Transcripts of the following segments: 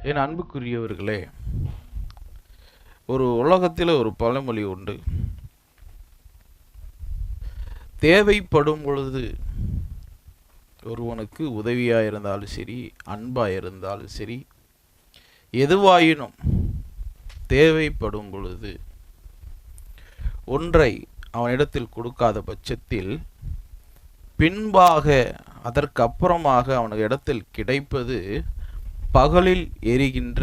என் அன்புக்குரியவர்களே, ஒரு உலகத்தில் ஒரு பழமொழி உண்டு. தேவைப்படும் பொழுது ஒருவனுக்கு உதவியாக இருந்தாலும் சரி, அன்பாக இருந்தாலும் சரி, எதுவாயினும் தேவைப்படும் பொழுது ஒன்றை அவனிடத்தில் கொடுக்காத பட்சத்தில் பின்பாக அதற்கு அப்புறமாக அவனுக்கு இடத்தில் கிடைப்பது பகலில் எரிகின்ற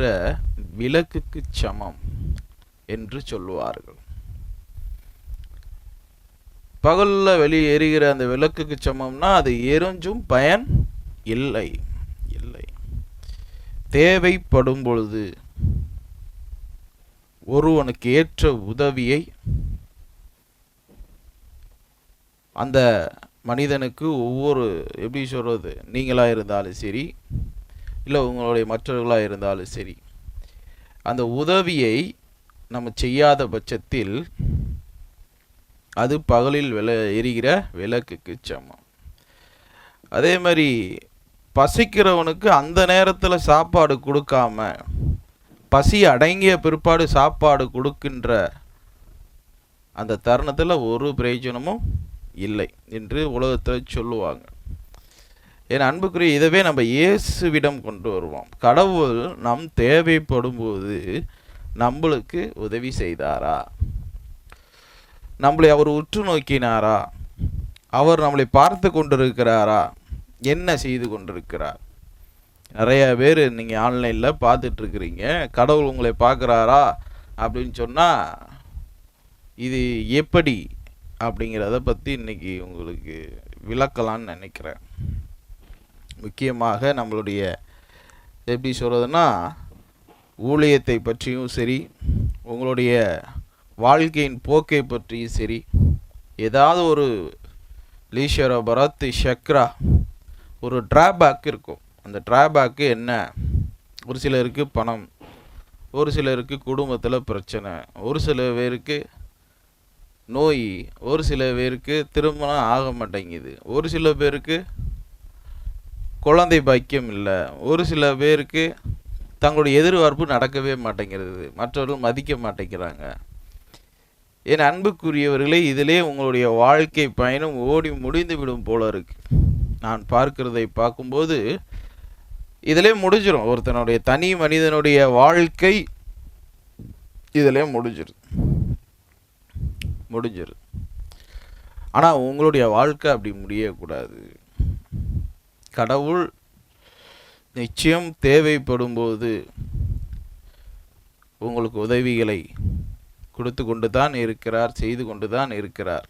விளக்குக்கு சமம் என்று சொல்லுவார்கள். பகலில் வெளியே எரிகிற அந்த விளக்குக்கு சமம்னா அது எரிஞ்சும் பயன் இல்லை. தேவைப்படும் பொழுது ஒருவனுக்கு ஏற்ற உதவியை அந்த மனிதனுக்கு எப்படி சொல்றது, நீங்களாக இருந்தாலும் சரி, இல்லை உங்களுடைய மற்றவர்களாக இருந்தாலும் சரி, அந்த உதவியை நம்ம செய்யாத பட்சத்தில் அது பகலில் எரிகிற விளக்குக்கு சமம். அதே மாதிரி பசிக்கிறவனுக்கு அந்த நேரத்தில் சாப்பாடு கொடுக்காம பசி அடங்கிய பிற்பாடு சாப்பாடு கொடுக்கின்ற அந்த தருணத்தில் ஒரு பிரயோஜனமும் இல்லை என்று உலகத்தில் சொல்லுவாங்க. என் அன்புக்குரிய, இதவே நம்ம இயேசுவிடம் கொண்டு வருவோம். கடவுள் நம் தேவைப்படும் போது நம்மளுக்கு உதவி செய்தாரா? நம்மளை அவர் உற்று நோக்கினாரா? அவர் நம்மளை பார்த்து கொண்டிருக்கிறாரா? என்ன செய்து கொண்டிருக்கிறார்? நிறைய பேர் நீங்கள் ஆன்லைனில் பார்த்துட்ருக்கிறீங்க. கடவுள் உங்களை பார்க்குறாரா அப்படின்னு சொன்னால் இது எப்படி அப்படிங்கிறத பற்றி இன்றைக்கி உங்களுக்கு விளக்கலான்னு நினைக்கிறேன். முக்கியமாக நம்மளுடைய எப்படி சொல்கிறதுனா, ஊழியத்தை பற்றியும் சரி, உங்களுடைய வாழ்க்கையின் போக்கை பற்றியும் சரி, ஏதாவது ஒரு லீஷர பரத் சக்ரா ஒரு ட்ராபேக் இருக்கும். அந்த ட்ராபேக்கு என்ன? ஒரு சிலருக்கு பணம், ஒரு சிலருக்கு குடும்பத்தில் பிரச்சனை, ஒரு சில பேருக்கு நோய், ஒரு சில பேருக்கு திருமணம் ஆக மாட்டேங்குது, ஒரு சில பேருக்கு குழந்தை பாக்கியம் இல்லை, ஒரு சில பேருக்கு தங்களுடைய எதிர்பார்ப்பு நடக்கவே மாட்டேங்கிறது, மற்றவர்கள் மதிக்க மாட்டேங்கிறாங்க. என் அன்புக்குரியவர்களே, இதிலே உங்களுடைய வாழ்க்கை பயணம் ஓடி முடிந்து விடும் போல இருக்கு. நான் பார்க்கிறதை பார்க்கும்போது இதிலே முடிஞ்சிடும். ஒருத்தனுடைய தனி மனிதனுடைய வாழ்க்கை இதிலே முடிஞ்சிருது. ஆனால் உங்களுடைய வாழ்க்கை அப்படி முடியக்கூடாது. கடவுள் நிச்சயம் தேவைப்படும் போது உங்களுக்கு உதவிகளை கொடுத்து கொண்டு தான் இருக்கிறார், செய்து கொண்டு தான் இருக்கிறார்.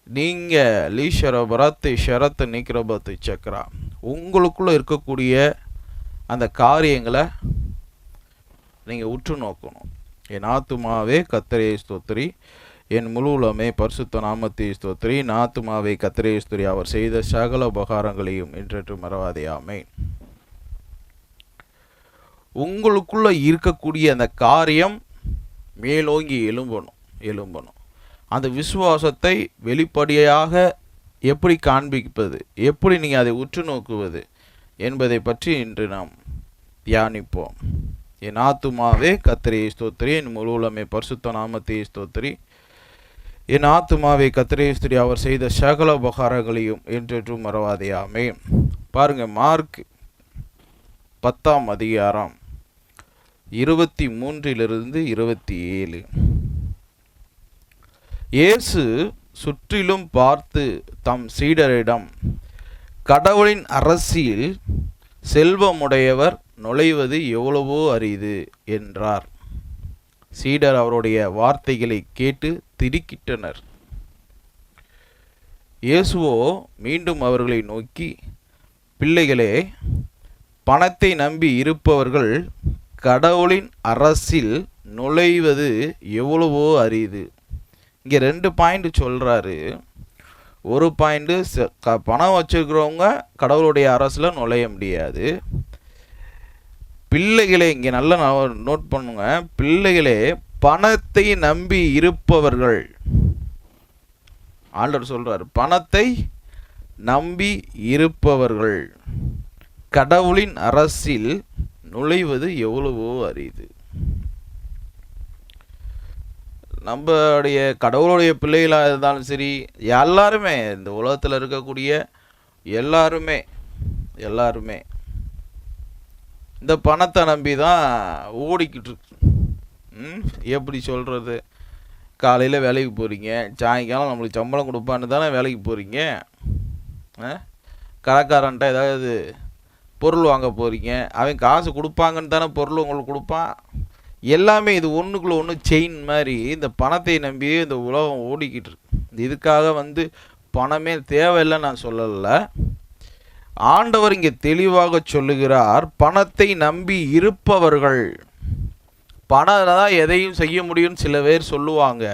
நீங்கள் லீஷரபரத்தை ஷரத்தை நீக்கிறபத்தை சக்கரா உங்களுக்குள்ளே இருக்கக்கூடிய அந்த காரியங்களை நீங்கள் உற்று நோக்கணும். என் ஆத்துமாவே கர்த்தரை ஸ்தோத்திரி, என் முழு உலகமே பரிசுத்த நாமத்தை ஸ்தோத்திரி, என் ஆத்துமாவே கர்த்தரை ஸ்தோத்திரி, அவர் செய்த சகல உபகாரங்களையும் என்றென்று மறவாதே. ஆமென். உங்களுக்குள்ள இருக்கக்கூடிய அந்த காரியம் மேலோங்கி எழும்பணும். அந்த விசுவாசத்தை வெளிப்படையாக எப்படி காண்பிப்பது, எப்படி நீங்கள் அதை உற்று நோக்குவது என்பதை பற்றி இன்று நாம் தியானிப்போம். என் ஆத்துமாவே கர்த்தரை ஸ்தோத்திரி, என் முழு உலகமே பரிசுத்த நாமத்தை ஸ்தோத்திரி, என் ஆத்துமாவை கர்த்தரை ஸ்தோத்திரி, அவர் செய்த சகல உபகாரங்களையும் என்றென்றும் மறவாதே. ஆமென். பாருங்க, மார்க் 10ஆம் அதிகாரம் 23 27. இயேசு சுற்றிலும் பார்த்து தம் சீடரிடம், கடவுளின் அரசில் செல்வமுடையவர் நுழைவது எவ்வளவோ அரிது என்றார். சீடர் அவருடைய வார்த்தைகளை கேட்டு திடுக்கிட்டனர். இயேசுவோ மீண்டும் அவர்களை நோக்கி, பிள்ளைகளே, பணத்தை நம்பி இருப்பவர்கள் கடவுளின் அரசில் நுழைவது எவ்வளவோ அரிது. இங்கே 2 பாயிண்ட் சொல்கிறாரு. ஒரு பாயிண்ட்டு, பணம் வச்சுருக்கிறவங்க கடவுளுடைய அரசில் நுழைய முடியாது. பிள்ளைகளே, இங்கே நல்லா நோட் பண்ணுங்க, பிள்ளைகளே, பணத்தை நம்பி இருப்பவர்கள், ஆண்டவர் சொல்கிறார், பணத்தை நம்பி இருப்பவர்கள் கடவுளின் அரசில் நுழைவது எவ்வளவோ அரிது. நம்மளுடைய கடவுளுடைய பிள்ளைகளாக இருந்தாலும் சரி, எல்லாருமே இந்த உலகத்தில் இருக்கக்கூடிய எல்லாருமே இந்த பணத்தை நம்பி தான் ஓடிக்கிட்டு இருக்கு. எப்படி சொல்கிறது, காலையில் வேலைக்கு போகிறீங்க, சாயங்காலம் நம்மளுக்கு சம்பளம் கொடுப்பான்னு தானே வேலைக்கு போகிறீங்க. கடைக்காரன்ட்ட ஏதாவது பொருள் வாங்க போகிறீங்க, அவன் காசு கொடுப்பாங்கன்னு தானே பொருள் உங்களுக்கு கொடுப்பான். எல்லாமே இது ஒன்றுக்குள்ளே ஒன்று செயின் மாதிரி இந்த பணத்தை நம்பியே இந்த உலகம் ஓடிக்கிட்டு இருக்கு. இதுக்காக பணமே தேவையில்லை நான் சொல்லலை. ஆண்டவர் இங்கே தெளிவாக சொல்லுகிறார், பணத்தை நம்பி இருப்பவர்கள், பணம் தான் எதையும் செய்ய முடியும்னு சில பேர் சொல்லுவாங்க.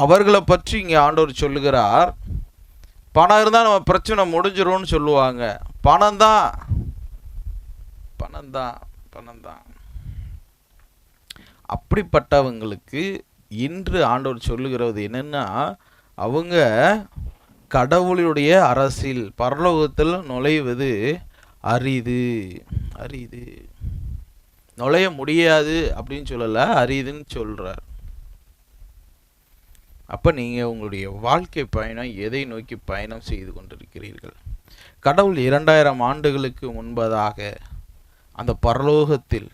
அவர்களை பற்றி இங்கே ஆண்டவர் சொல்லுகிறார், பணம் இருந்தால் நம்ம பிரச்சனை முடிஞ்சிரும்னு சொல்லுவாங்க. பணம் தான். அப்படிப்பட்டவங்களுக்கு இன்று ஆண்டவர் சொல்லுகிறது என்னன்னா, அவங்க கடவுளுடைய அரசில் பரலோகத்தில் நுழைவது அரிது. நுழைய முடியாது அப்படின்னு சொல்லலை, அரிதுன்னு சொல்கிறார். அப்போ நீங்கள் உங்களுடைய வாழ்க்கை பயணம் எதை நோக்கி பயணம் செய்து கொண்டிருக்கிறீர்கள்? கடவுள் 2000 ஆண்டுகளுக்கு முன்பதாக அந்த பரலோகத்தில்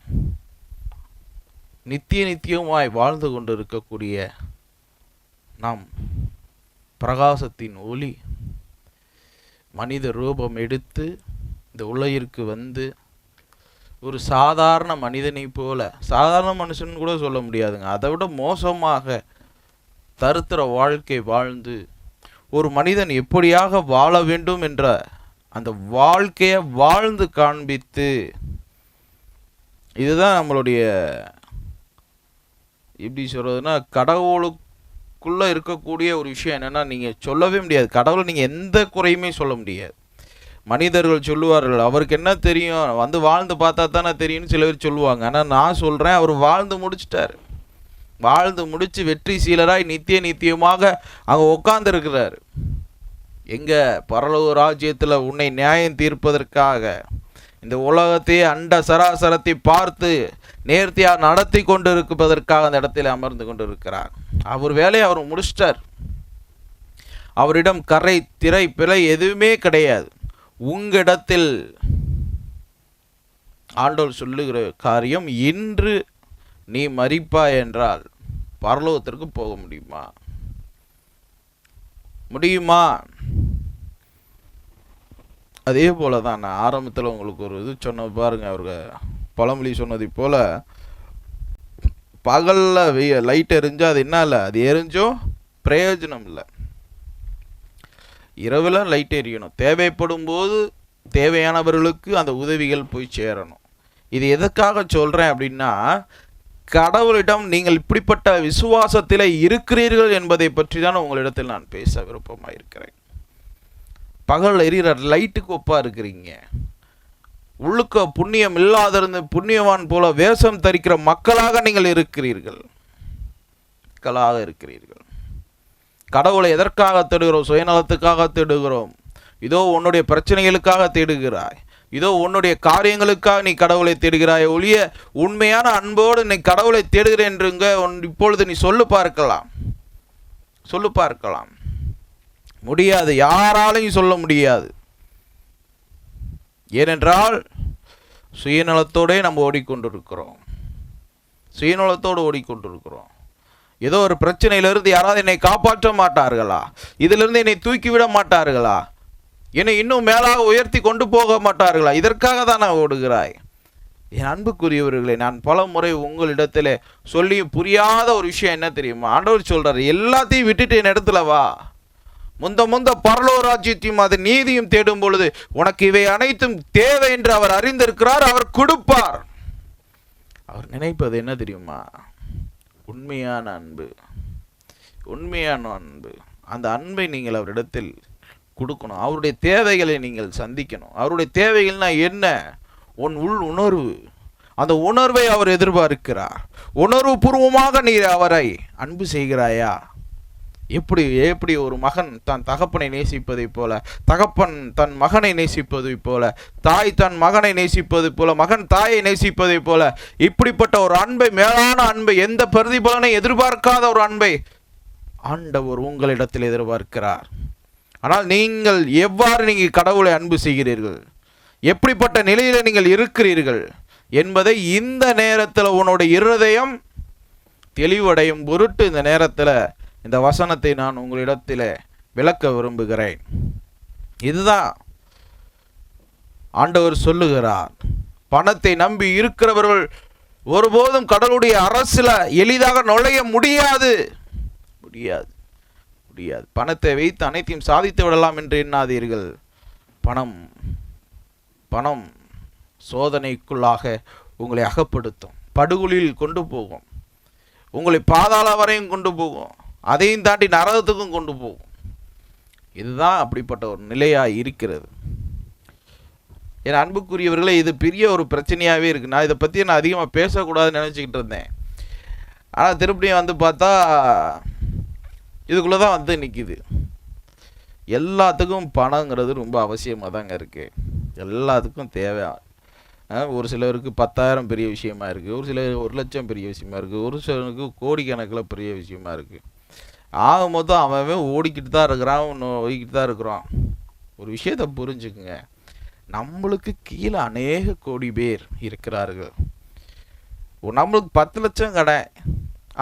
நித்தியமாய் வாழ்ந்து கொண்டிருக்கக்கூடிய நாம் பிரகாசத்தின் ஒளி மனித ரூபம் எடுத்து இந்த உலகிற்கு வந்து ஒரு சாதாரண மனிதனை போல, சாதாரண மனுஷன் கூட சொல்ல முடியாதுங்க, அதை விட மோசமாக தருத்திர வாழ்க்கை வாழ்ந்து ஒரு மனிதன் எப்படியாக வாழ வேண்டும் என்ற அந்த வாழ்க்கையை வாழ்ந்து காண்பித்து, இதுதான் நம்மளுடைய எப்படி சொல்கிறதுனா, கடவுளுக்குள்ளே இருக்கக்கூடிய ஒரு விஷயம் என்னென்னா, நீங்கள் சொல்லவே முடியாது, கடவுளை நீங்கள் எந்த குறையுமே சொல்ல முடியாது. மனிதர்கள் சொல்லுவார்கள், அவருக்கு என்ன தெரியும், வாழ்ந்து பார்த்தா தானே தெரியும்னு சில பேர் சொல்லுவாங்க. ஆனால் நான் சொல்கிறேன், அவர் வாழ்ந்து முடிச்சிட்டார். வாழ்ந்து முடித்து வெற்றி சீலராய் நித்தியமாக அங்கே உட்கார்ந்துருக்கிறார். எங்கே? பரலோக ராஜ்யத்தில் உன்னை நியாயம் தீர்ப்பதற்காக இந்த உலகத்தையே அண்ட சராசரத்தை பார்த்து நேர்த்தியாக நடத்தி கொண்டு இருப்பதற்காக அந்த இடத்தில் அமர்ந்து கொண்டு இருக்கிறார். அவர் வேலையை அவர் முடிச்சிட்டார். அவரிடம் கரை திரை பிழை எதுவுமே கிடையாது. உங்களிடத்தில் ஆண்டவர் சொல்லுகிற காரியம், இன்று நீ மரிப்பாய் என்றால் பரலோகத்திற்கு போக முடியுமா? அதே போல தான் நான் ஆரம்பத்தில் உங்களுக்கு ஒரு இது சொன்ன பாருங்க, அவருக்கு பழமொழி சொன்னதை போல, பகலில் லைட் எரிஞ்சோ அது என்ன இல்லை, அது எரிஞ்சோ பிரயோஜனம் இல்லை. இரவில் லைட் எரியணும், தேவைப்படும் போது தேவையானவர்களுக்கு அந்த உதவிகள் போய் சேரணும். இது எதுக்காக சொல்கிறேன் அப்படின்னா, கடவுளிடம் நீங்கள் இப்படிப்பட்ட விசுவாசத்தில் இருக்கிறீர்கள் என்பதை பற்றி தான் உங்களிடத்தில் நான் பேச விருப்பமாக இருக்கிறேன். பகல் எரிகிற லைட்டுக்கு ஒப்பாக இருக்கிறீங்க. உள்ளுக்க புண்ணியம் இல்லாதிருந்து புண்ணியவான் போல வேஷம் தரிக்கிற மக்களாக நீங்கள் இருக்கிறீர்கள். கடவுளை எதற்காக தேடுகிறோம்? சுயநலத்துக்காக தேடுகிறோம். இதோ உன்னுடைய பிரச்சனைகளுக்காக தேடுகிறாய், இதோ உன்னுடைய காரியங்களுக்காக நீ கடவுளை தேடுகிறாய் ஒழிய உண்மையான அன்போடு நீ கடவுளை தேடுகிறேன் என்றுங்க இப்பொழுது நீ சொல்லு பார்க்கலாம். முடியாது, யாராலையும் சொல்ல முடியாது. ஏனென்றால் சுயநலத்தோடே நம்ம ஓடிக்கொண்டிருக்கிறோம். ஏதோ ஒரு பிரச்சனையிலிருந்து யாராவது என்னை காப்பாற்ற மாட்டார்களா? இதிலிருந்து என்னை தூக்கிவிட மாட்டார்களா? என்னை இன்னும் மேலாக உயர்த்தி கொண்டு போக மாட்டார்களா? இதற்காக தான் நான் ஓடுகிறாய். என் அன்புக்குரியவர்களே, நான் பல முறை உங்களிடத்தில் சொல்லியும் புரியாத ஒரு விஷயம் என்ன தெரியுமா? ஆண்டவர் சொல்றாரு, எல்லாத்தையும் விட்டுட்டு என் இடத்துல வா, முந்த பரலோக ராஜ்யத்தையும் அது நீதியும் தேடும் பொழுது உனக்கு இவை அனைத்தும் தேவை என்று அவர் அறிந்திருக்கிறார். அவர் கொடுப்பார். அவர் நினைப்பது என்ன தெரியுமா? உண்மையான அன்பு. அந்த அன்பை நீங்கள் அவரிடத்தில் கொடுக்கணும். அவருடைய தேவைகளை நீங்கள் சந்திக்கணும். அவருடைய தேவைகள்னா என்ன? உன் உள் உணர்வு. அந்த உணர்வை அவர் எதிர்பார்க்கிறார். உணர்வு பூர்வமாக நீ அவரை அன்பு செய்கிறாயா? எப்படி எப்படி ஒரு மகன் தன் தகப்பனை நேசிப்பதை போல, தகப்பன் தன் மகனை நேசிப்பதை போல, தாய் தன் மகனை நேசிப்பது போல, மகன் தாயை நேசிப்பதை போல, இப்படிப்பட்ட ஒரு அன்பை, மேலான அன்பை, எந்த பிரதிபலனை எதிர்பார்க்காத ஒரு அன்பை ஆண்டவர் உங்களிடத்தில் எதிர்பார்க்கிறார். ஆனால் நீங்கள் எவ்வாறு நீங்கள் கடவுளை அன்பு செய்கிறீர்கள், எப்படிப்பட்ட நிலையில் நீங்கள் இருக்கிறீர்கள் என்பதை இந்த நேரத்தில் உன்னுடைய இருதயம் தெளிவடையும் பொருட்டு இந்த நேரத்தில் இந்த வசனத்தை நான் உங்களிடத்தில் விளக்க விரும்புகிறேன். இதுதான் ஆண்டவர் சொல்லுகிறார். பணத்தை நம்பி இருக்கிறவர்கள் ஒருபோதும் கடவுளுடைய அரசில் எளிதாக நுழைய முடியாது. முடியாது முடியாது. பணத்தை வைத்து அனைத்தையும் சாதித்து விடலாம் என்று எண்ணாதீர்கள். பணம் பணம் சோதனைக்குள்ளாக உங்களை அகப்படுத்தும், படுகொலியில் கொண்டு போகும், உங்களை பாதாள வரையும் கொண்டு போகும், அதையும் தாண்டி நரகத்துக்கும் கொண்டு போகும். இதுதான் அப்படிப்பட்ட ஒரு நிலையாக இருக்கிறது. என் அன்புக்குரியவர்களே, இது பெரிய ஒரு பிரச்சனையாகவே இருக்குது. நான் இதை பற்றி நான் அதிகமாக பேசக்கூடாதுன்னு நினச்சிக்கிட்டு இருந்தேன். ஆனால் திருப்பியும் வந்து பார்த்தா இதுக்குள்ளே தான் வந்து நிற்கிது. எல்லாத்துக்கும் பணங்கிறது ரொம்ப அவசியமாக தாங்க இருக்குது. எல்லாத்துக்கும் தேவை. ஒரு சிலருக்கு 10,000 பெரிய விஷயமா இருக்குது, ஒரு சிலர் 1,00,000 பெரிய விஷயமா இருக்குது, ஒரு சிலருக்கு கோடிக்கணக்கில் பெரிய விஷயமா இருக்குது. ஆக மொத்தம் அவன் ஓடிக்கிட்டு தான் இருக்கிறான், ஓடிக்கிட்டு தான் இருக்கிறான். ஒரு விஷயத்தை புரிஞ்சுக்குங்க, நம்மளுக்கு கீழே அநேக கோடி பேர் இருக்கிறார்கள். நம்மளுக்கு 10 லட்சம் கடை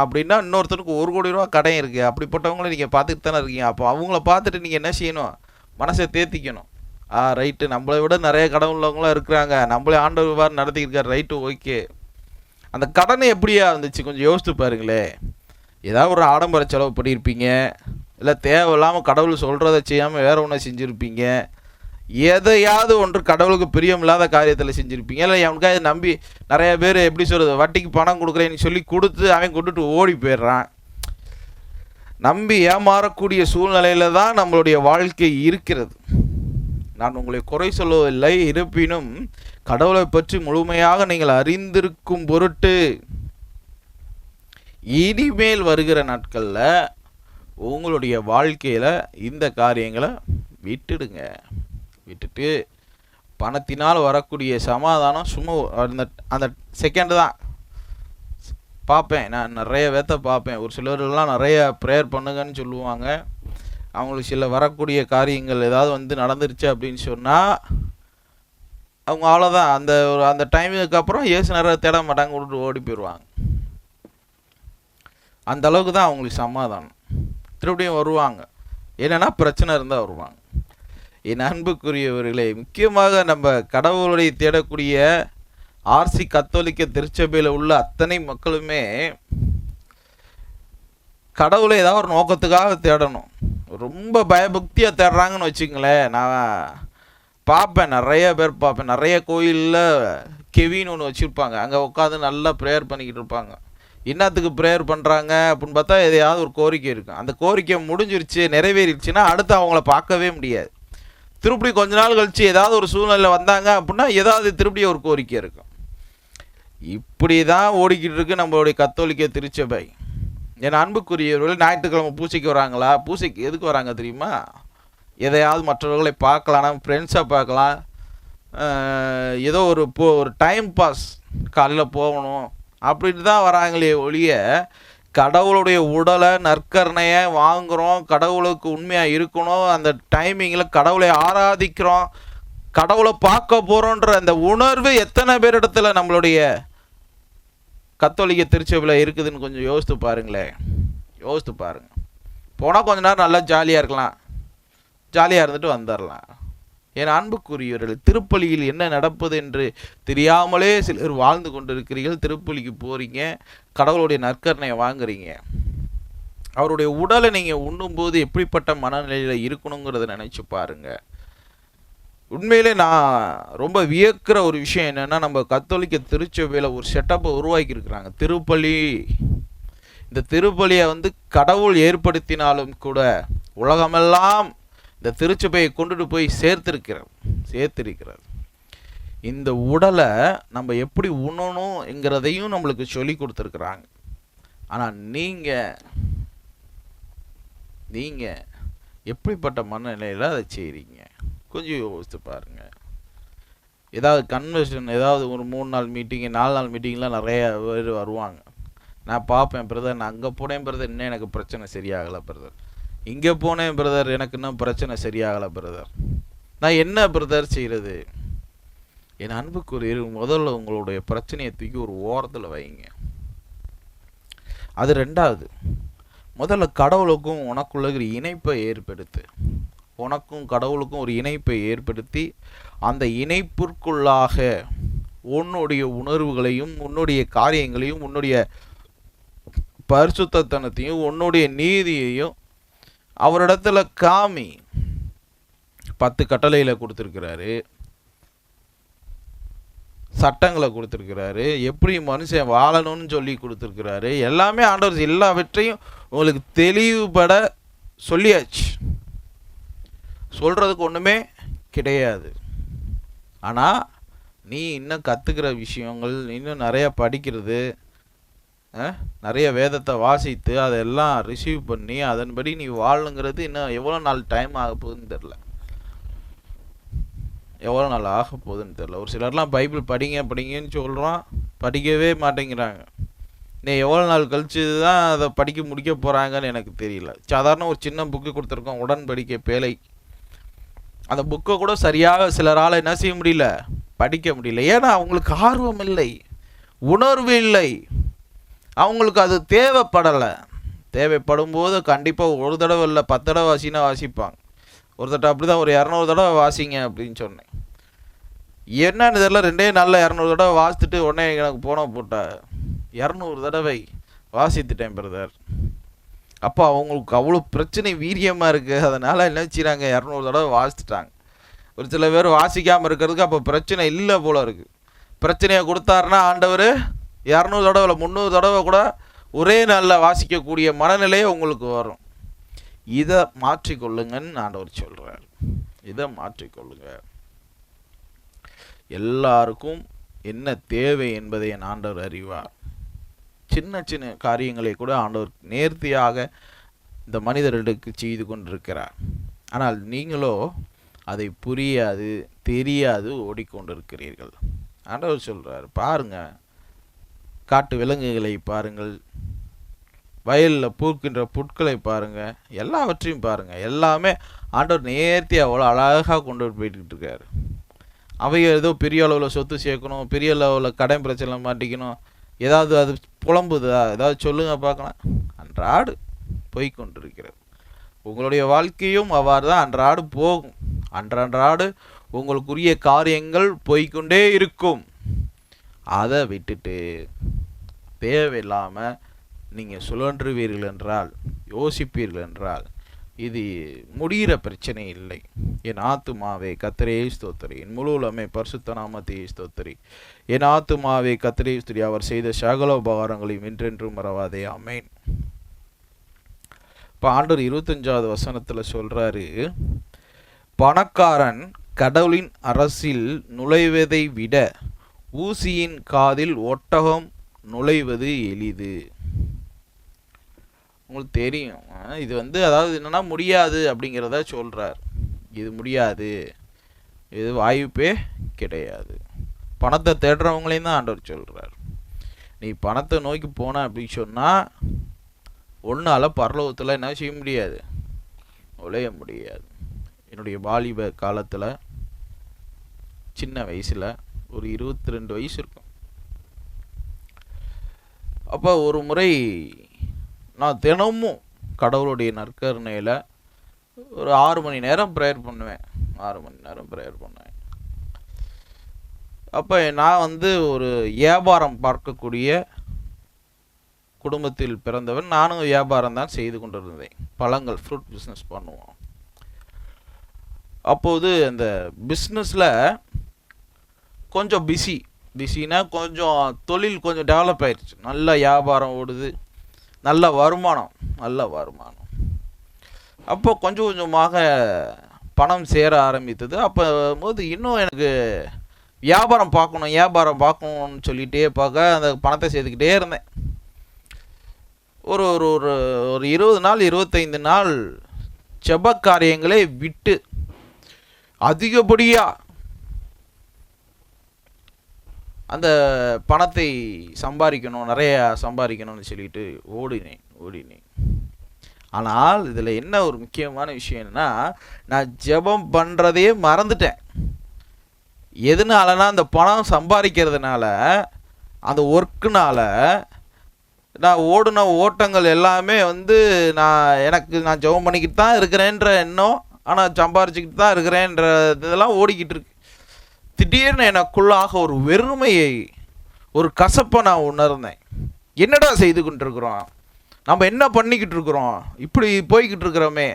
அப்படின்னா இன்னொருத்தருக்கு 1 கோடி ரூபா கடை இருக்குது. அப்படிப்பட்டவங்கள நீங்கள் பார்த்துட்டு தானே இருக்கீங்க. அப்போ அவங்கள பார்த்துட்டு நீங்கள் என்ன செய்யணும்? மனசை தேத்திக்கணும். ரைட்டு, நம்மளை விட நிறைய கடன் உள்ளவங்களாம் இருக்கிறாங்க, நம்மளே ஆண்டவர் நடத்திக்கிருக்காரு, ரைட்டு, ஓகே. அந்த கடனை எப்படியா இருந்துச்சு கொஞ்சம் யோசித்து பாருங்களே. ஏதாவது ஒரு ஆடம்பர செலவு பண்ணியிருப்பீங்க, இல்லை தேவையில்லாமல் கடவுள் சொல்கிறத செய்யாமல் வேறு ஒன்றை செஞ்சுருப்பீங்க, எதையாவது ஒன்று கடவுளுக்கு பிரியமில்லாத காரியத்தில் செஞ்சுருப்பீங்க. இல்லை அவனுக்காக நம்பி நிறைய பேர் எப்படி சொல்கிறது, வட்டிக்கு பணம் கொடுக்குறேன்னு சொல்லி கொடுத்து அவன் கொண்டுட்டு ஓடி போயிடுறான். நம்பி ஏமாறக்கூடிய சூழ்நிலையில் தான் நம்மளுடைய வாழ்க்கை இருக்கிறது. நான் உங்களை குறை சொல்லவில்லை, இருப்பினும் கடவுளை பற்றி முழுமையாக நீங்கள் அறிந்திருக்கும் பொருட்டு இனிமேல் வருகிற நாட்களில் உங்களுடைய வாழ்க்கையில் இந்த காரியங்களை விட்டுடுங்க. விட்டுட்டு பணத்தினால் வரக்கூடிய சமாதானம் சும்மா அந்த செகண்டு தான். பார்ப்பேன், நான் நிறைய பேர்த்த பார்ப்பேன். ஒரு சிலர்லாம் நிறைய ப்ரேயர் பண்ணுங்கன்னு சொல்லுவாங்க. அவங்களுக்கு சில வரக்கூடிய காரியங்கள் ஏதாவது வந்து நடந்துருச்சு அப்படின்னு சொன்னால் அவங்க அவ்வளோதான், அந்த டைமுக்கு அப்புறம் இயேசு நிறைய தேட மாட்டாங்க, விட்டுட்டு ஓடி போயிடுவாங்க. அந்த அளவுக்கு தான் அவங்களுக்கு சமாதானம். திருப்பியும் வருவாங்க, என்னென்னா பிரச்சனை இருந்தால் வருவாங்க. என் அன்புக்குரியவர்களே, முக்கியமாக நம்ம கடவுளை தேடக்கூடிய ஆர்சி கத்தோலிக்க திருச்சபையில் உள்ள அத்தனை மக்களுமே கடவுளை ஏதாவது ஒரு நோக்கத்துக்காக தேடணும். ரொம்ப பயபக்தியாக தேடுறாங்கன்னு வச்சுங்களேன். நான் பார்ப்பேன், நிறைய பேர் பார்ப்பேன். நிறைய கோயிலில் கெவின்னு ஒன்று வச்சுருப்பாங்க, அங்கே உட்காந்து நல்லா ப்ரேயர் பண்ணிக்கிட்டு இருப்பாங்க. என்னத்துக்கு ப்ரேயர் பண்ணுறாங்க அப்படின்னு பார்த்தா எதையாவது ஒரு கோரிக்கை இருக்கும். அந்த கோரிக்கை முடிஞ்சிருச்சு, நிறைவேறிடுச்சுன்னா அடுத்து அவங்கள பார்க்கவே முடியாது. திருப்படி கொஞ்ச நாள் கழிச்சு ஏதாவது ஒரு சூழ்நிலை வந்தாங்க அப்படின்னா ஏதாவது திருப்படி ஒரு கோரிக்கை இருக்கும். இப்படி தான் ஓடிக்கிட்டு இருக்கு நம்மளுடைய கத்தோலிக்க திருச்சபை. என் அன்புக்குரியவர்கள், ஞாயிற்றுக்கிழமை பூசைக்கு வராங்களா? பூசைக்கு எதுக்கு வராங்க தெரியுமா? எதையாவது மற்றவர்களை பார்க்கலாம், நம்ம ஃப்ரெண்ட்ஸாக பார்க்கலாம், ஏதோ ஒரு டைம் பாஸ், காலையில் போகணும் அப்படின்ட்டு தான் வராங்களே ஒழிய கடவுளுடைய உடலை நற்கரணையை வாங்குகிறோம், கடவுளுக்கு உண்மையாக இருக்கணும், அந்த டைமிங்கில் கடவுளை ஆராதிக்கிறோம், கடவுளை பார்க்க போகிறோன்ற அந்த உணர்வு எத்தனை பேரிடத்துல நம்மளுடைய கத்தோலிக்க திருச்சபையில் இருக்குதுன்னு கொஞ்சம் யோசித்து பாருங்களேன். யோசித்து பாருங்கள். போனால் கொஞ்ச நேரம் நல்லா ஜாலியாக இருக்கலாம், ஜாலியாக இருந்துட்டு வந்துடலாம். என் அன்புக்குரியவர்கள், திருப்பலியில் என்ன நடப்பது என்று தெரியாமலே சிலர் வாழ்ந்து கொண்டு இருக்கிறீர்கள். திருப்பலிக்கு போகிறீங்க, கடவுளுடைய நற்கரணையை வாங்குறீங்க. அவருடைய உடலை நீங்கள் உண்ணும்போது எப்படிப்பட்ட மனநிலையில் இருக்கணுங்கிறத நினச்சி பாருங்கள். உண்மையிலே நான் ரொம்ப வியக்கிற ஒரு விஷயம் என்னென்னா, நம்ம கத்தோலிக்க திருச்சபையில் ஒரு செட்டப்பை உருவாக்கியிருக்கிறாங்க. திருப்பலி, இந்த திருப்பலியை வந்து கடவுள் ஏற்படுத்தினாலும் கூட உலகமெல்லாம் இந்த திருச்சபையை கொண்டுட்டு போய் சேர்த்திருக்கிறார். இந்த உடலை நம்ம எப்படி உண்ணணுங்கிறதையும் நம்மளுக்கு சொல்லி கொடுத்துருக்குறாங்க. ஆனால் நீங்கள் நீங்கள் எப்படிப்பட்ட மனநிலையில் அதை செய்கிறீங்க கொஞ்சம் யோசித்து பாருங்கள். ஏதாவது கன்வர்ஷன், ஏதாவது ஒரு 3 நாள் மீட்டிங்கு 4 நாள் மீட்டிங்லாம் நிறைய பேர் வருவாங்க. நான் பார்ப்பேன், பிரதர் நான் அங்கே போனேன் பிரதர், இன்னும் எனக்கு பிரச்சனை சரியாகலை பிரதர், இங்கே போனேன் பிரதர் எனக்கு இன்னும் பிரச்சனை சரியாகலை பிரதர், நான் என்ன பிரதர் செய்கிறது? என் அன்புக்குரிய முதல்ல உங்களுடைய பிரச்சனையை தூக்கி ஒரு ஓரத்தில் வைங்க. அது ரெண்டாவது, முதல்ல கடவுளுக்கும் உனக்குள்ள இணைப்பை ஏற்படுத்து. உனக்கும் கடவுளுக்கும் ஒரு இணைப்பை ஏற்படுத்தி அந்த இணைப்பிற்குள்ளாக உன்னுடைய உணர்வுகளையும் உன்னுடைய காரியங்களையும் உன்னுடைய பரிசுத்தத்தனத்தையும் உன்னுடைய நீதியையும் அவரிடத்துல காமி. 10 கட்டளையில் கொடுத்துருக்கிறாரு, சட்டங்களை கொடுத்துருக்கிறாரு, எப்படி மனுஷன் வாழணும்னு சொல்லி கொடுத்துருக்கிறாரு. எல்லாமே ஆண்டவர் எல்லாவற்றையும் உங்களுக்கு தெளிவுபட சொல்லியாச்சு. சொல்கிறதுக்கு ஒன்றுமே கிடையாது. ஆனால் நீ இன்னும் கற்றுக்கிற விஷயங்கள், இன்னும் நிறைய படிக்கிறது, நிறைய வேதத்தை வாசித்து அதெல்லாம் ரிசீவ் பண்ணி அதன்படி நீ வாழணுங்கிறது இன்னும் எவ்வளோ நாள் டைம் ஆக போகுதுன்னு தெரில, எவ்வளோ நாள் ஆக போகுதுன்னு தெரில. ஒரு சிலர்லாம் பைபிள் படிங்கன்னு சொல்கிறோம், படிக்கவே மாட்டேங்கிறாங்க. நீ எவ்வளோ நாள் கழிச்சு தான் அதை படிக்க முடிக்க போகிறாங்கன்னு எனக்கு தெரியல. சாதாரண ஒரு சின்ன புக்கு கொடுத்துருக்கோம், உடன்படிக்கை பேழை. அந்த புக்கை கூட சரியாக சிலரால் என்ன செய்ய முடியல, படிக்க முடியல. ஏன்னா அவங்களுக்கு ஆர்வம் இல்லை, உணர்வு இல்லை, அவங்களுக்கு அது தேவைப்படலை. தேவைப்படும் போது கண்டிப்பாக ஒரு தடவை இல்லை 10 தடவை வாசினா வாசிப்பாங்க. ஒரு தடவை அப்படி தான் ஒரு 200 தடவை வாசிங்க அப்படின்னு சொன்னேன். என்னன்னு தெரியல, 2 நாளில் 200 தடவை வாசித்துட்டு உடனே எனக்கு போட்ட 200 தடவை வாசித்துட்டேன் பிரதர். அப்போ அவங்களுக்கு அவ்வளோ பிரச்சனை வீரியமாக இருக்குது. அதனால் என்ன செய்கிறாங்க, 200 தடவை வாசித்துட்டாங்க. ஒரு சில பேர் வாசிக்காமல் இருக்கிறதுக்கு அப்போ பிரச்சனை இல்லை போல் இருக்குது. பிரச்சனையை கொடுத்தாருன்னா ஆண்டவர் 200 தடவை இல்லை 300 தடவை கூட ஒரே நாளில் வாசிக்கக்கூடிய மனநிலையே உங்களுக்கு வரும். இதை மாற்றிக்கொள்ளுங்கன்னு ஆண்டவர் சொல்கிறார். இதை மாற்றிக்கொள்ளுங்க. எல்லாருக்கும் என்ன தேவை என்பதை என் ஆண்டவர் அறிவார். சின்ன சின்ன காரியங்களை கூட ஆண்டவர் நேர்த்தியாக இந்த மனிதர்களுக்கு செய்து கொண்டிருக்கிறார். ஆனால் நீங்களோ அதை புரியாது தெரியாது ஓடிக்கொண்டிருக்கிறீர்கள். ஆண்டவர் சொல்கிறார், பாருங்க, காட்டு விலங்குகளை பாருங்கள், வயலில் பூக்கின்ற புட்களை பாருங்கள், எல்லாவற்றையும் பாருங்கள். எல்லாமே ஆண்டவர் நேர்த்தி அவ்வளோ அழகாக கொண்டு போயிட்டு இருக்காரு. அவைய ஏதோ பெரிய அளவில் சொத்து சேர்க்கணும், பெரிய அளவில் கடன் பிரச்சனை மாட்டிக்கணும், ஏதாவது அது புலம்புதா, ஏதாவது சொல்லுங்க பார்க்கலாம். அன்றாடு போய்கொண்டிருக்கிறது. உங்களுடைய வாழ்க்கையும் அவ்வாறு தான் அன்றாடு போகும். அன்றாடு உங்களுக்குரிய காரியங்கள் போய்கொண்டே இருக்கும். அதை விட்டுட்டு தேவையில்லாமல் நீங்கள் சுழன்றுவீர்கள் என்றால், யோசிப்பீர்கள் என்றால், இது முடிகிற பிரச்சனை இல்லை. என் ஆத்துமாவே கர்த்தரை ஸ்தோத்திரி, என் முழு உலகமே பரிசுத்த நாமத்தை ஸ்தோத்திரி. என் ஆத்துமாவே கர்த்தரை ஸ்தோத்திரி, அவர் செய்த சகல உபகாரங்களையும் என்றென்றும் மறவாதே. ஆமென். இப்போ ஆண்டவர் 25வது வசனத்தில் சொல்கிறாரு, பணக்காரன் கடவுளின் அரசில் நுழைவதை விட ஊசியின் காதில் ஒட்டகம் நுழைவது எளிது. உங்களுக்கு தெரியும், இது அதாவது என்னன்னா முடியாது அப்படிங்கிறத சொல்கிறார். இது முடியாது, இது வாய்ப்பே கிடையாது. பணத்தை தேடுறவங்களையும் தான் ஆண்டவர் சொல்கிறார். நீ பணத்தை நோக்கி போன அப்படின்னு சொன்னால் ஒன்றால் பரலோகத்தில் என்ன செய்ய முடியாது, நுழைய முடியாது. என்னுடைய வாலிப காலத்தில் சின்ன வயசில் ஒரு 22 வயசு இருக்கும். அப்போ ஒரு முறை நான் தினமும் கடவுளுடைய நற்கருணையில் ஒரு 6 மணி நேரம் ப்ரேயர் பண்ணுவேன். 6 மணி நேரம் ப்ரேயர் பண்ணுவேன். அப்போ நான் ஒரு வியாபாரம் பார்க்கக்கூடிய குடும்பத்தில் பிறந்தவன். நானும் வியாபாரம் தான் செய்து கொண்டிருந்தேன். பழங்கள், ஃப்ரூட் பிஸ்னஸ் பண்ணுவோம். அப்போது அந்த பிஸ்னஸில் கொஞ்சம் பிஸினா கொஞ்சம் தொழில் கொஞ்சம் டெவலப் ஆயிடுச்சு. நல்ல வியாபாரம் ஓடுது, நல்ல வருமானம். அப்போ கொஞ்சம் கொஞ்சமாக பணம் சேர ஆரம்பித்தது. அப்போ போது இன்னும் எனக்கு வியாபாரம் பார்க்கணும்னு சொல்லிகிட்டே பார்க்க அந்த பணத்தை சேர்த்துக்கிட்டே இருந்தேன். ஒரு ஒரு 20 நாள் 25 நாள் ஜெப காரியங்களை விட்டு அதிகப்படியாக அந்த பணத்தை சம்பாதிக்கணும், நிறைய சம்பாதிக்கணும்னு சொல்லிட்டு ஓடினேன். ஆனால் இதில் என்ன ஒரு முக்கியமான விஷயம் என்னன்னா, நான் ஜெபம் பண்ணுறதையே மறந்துட்டேன். எதுனாலனா அந்த பணம் சம்பாதிக்கிறதுனால, அந்த ஒர்க்குனால நான் ஓடின ஓட்டங்கள் எல்லாமே நான் ஜெபம் பண்ணிக்கிட்டு தான் இருக்கிறேன்ற எண்ணம், ஆனால் சம்பாரிச்சுக்கிட்டு தான் இருக்கிறேன்ற இதெல்லாம் ஓடிக்கிட்டு இருக்கு. திடீர்னு எனக்குள்ளாக ஒரு வெறுமையை, ஒரு கசப்பை நான் உணர்ந்தேன். என்னடா செய்து கொண்டிருக்கிறோம், நம்ம என்ன பண்ணிக்கிட்டு இருக்கிறோம், இப்படி போய்கிட்டு இருக்கிறோமே,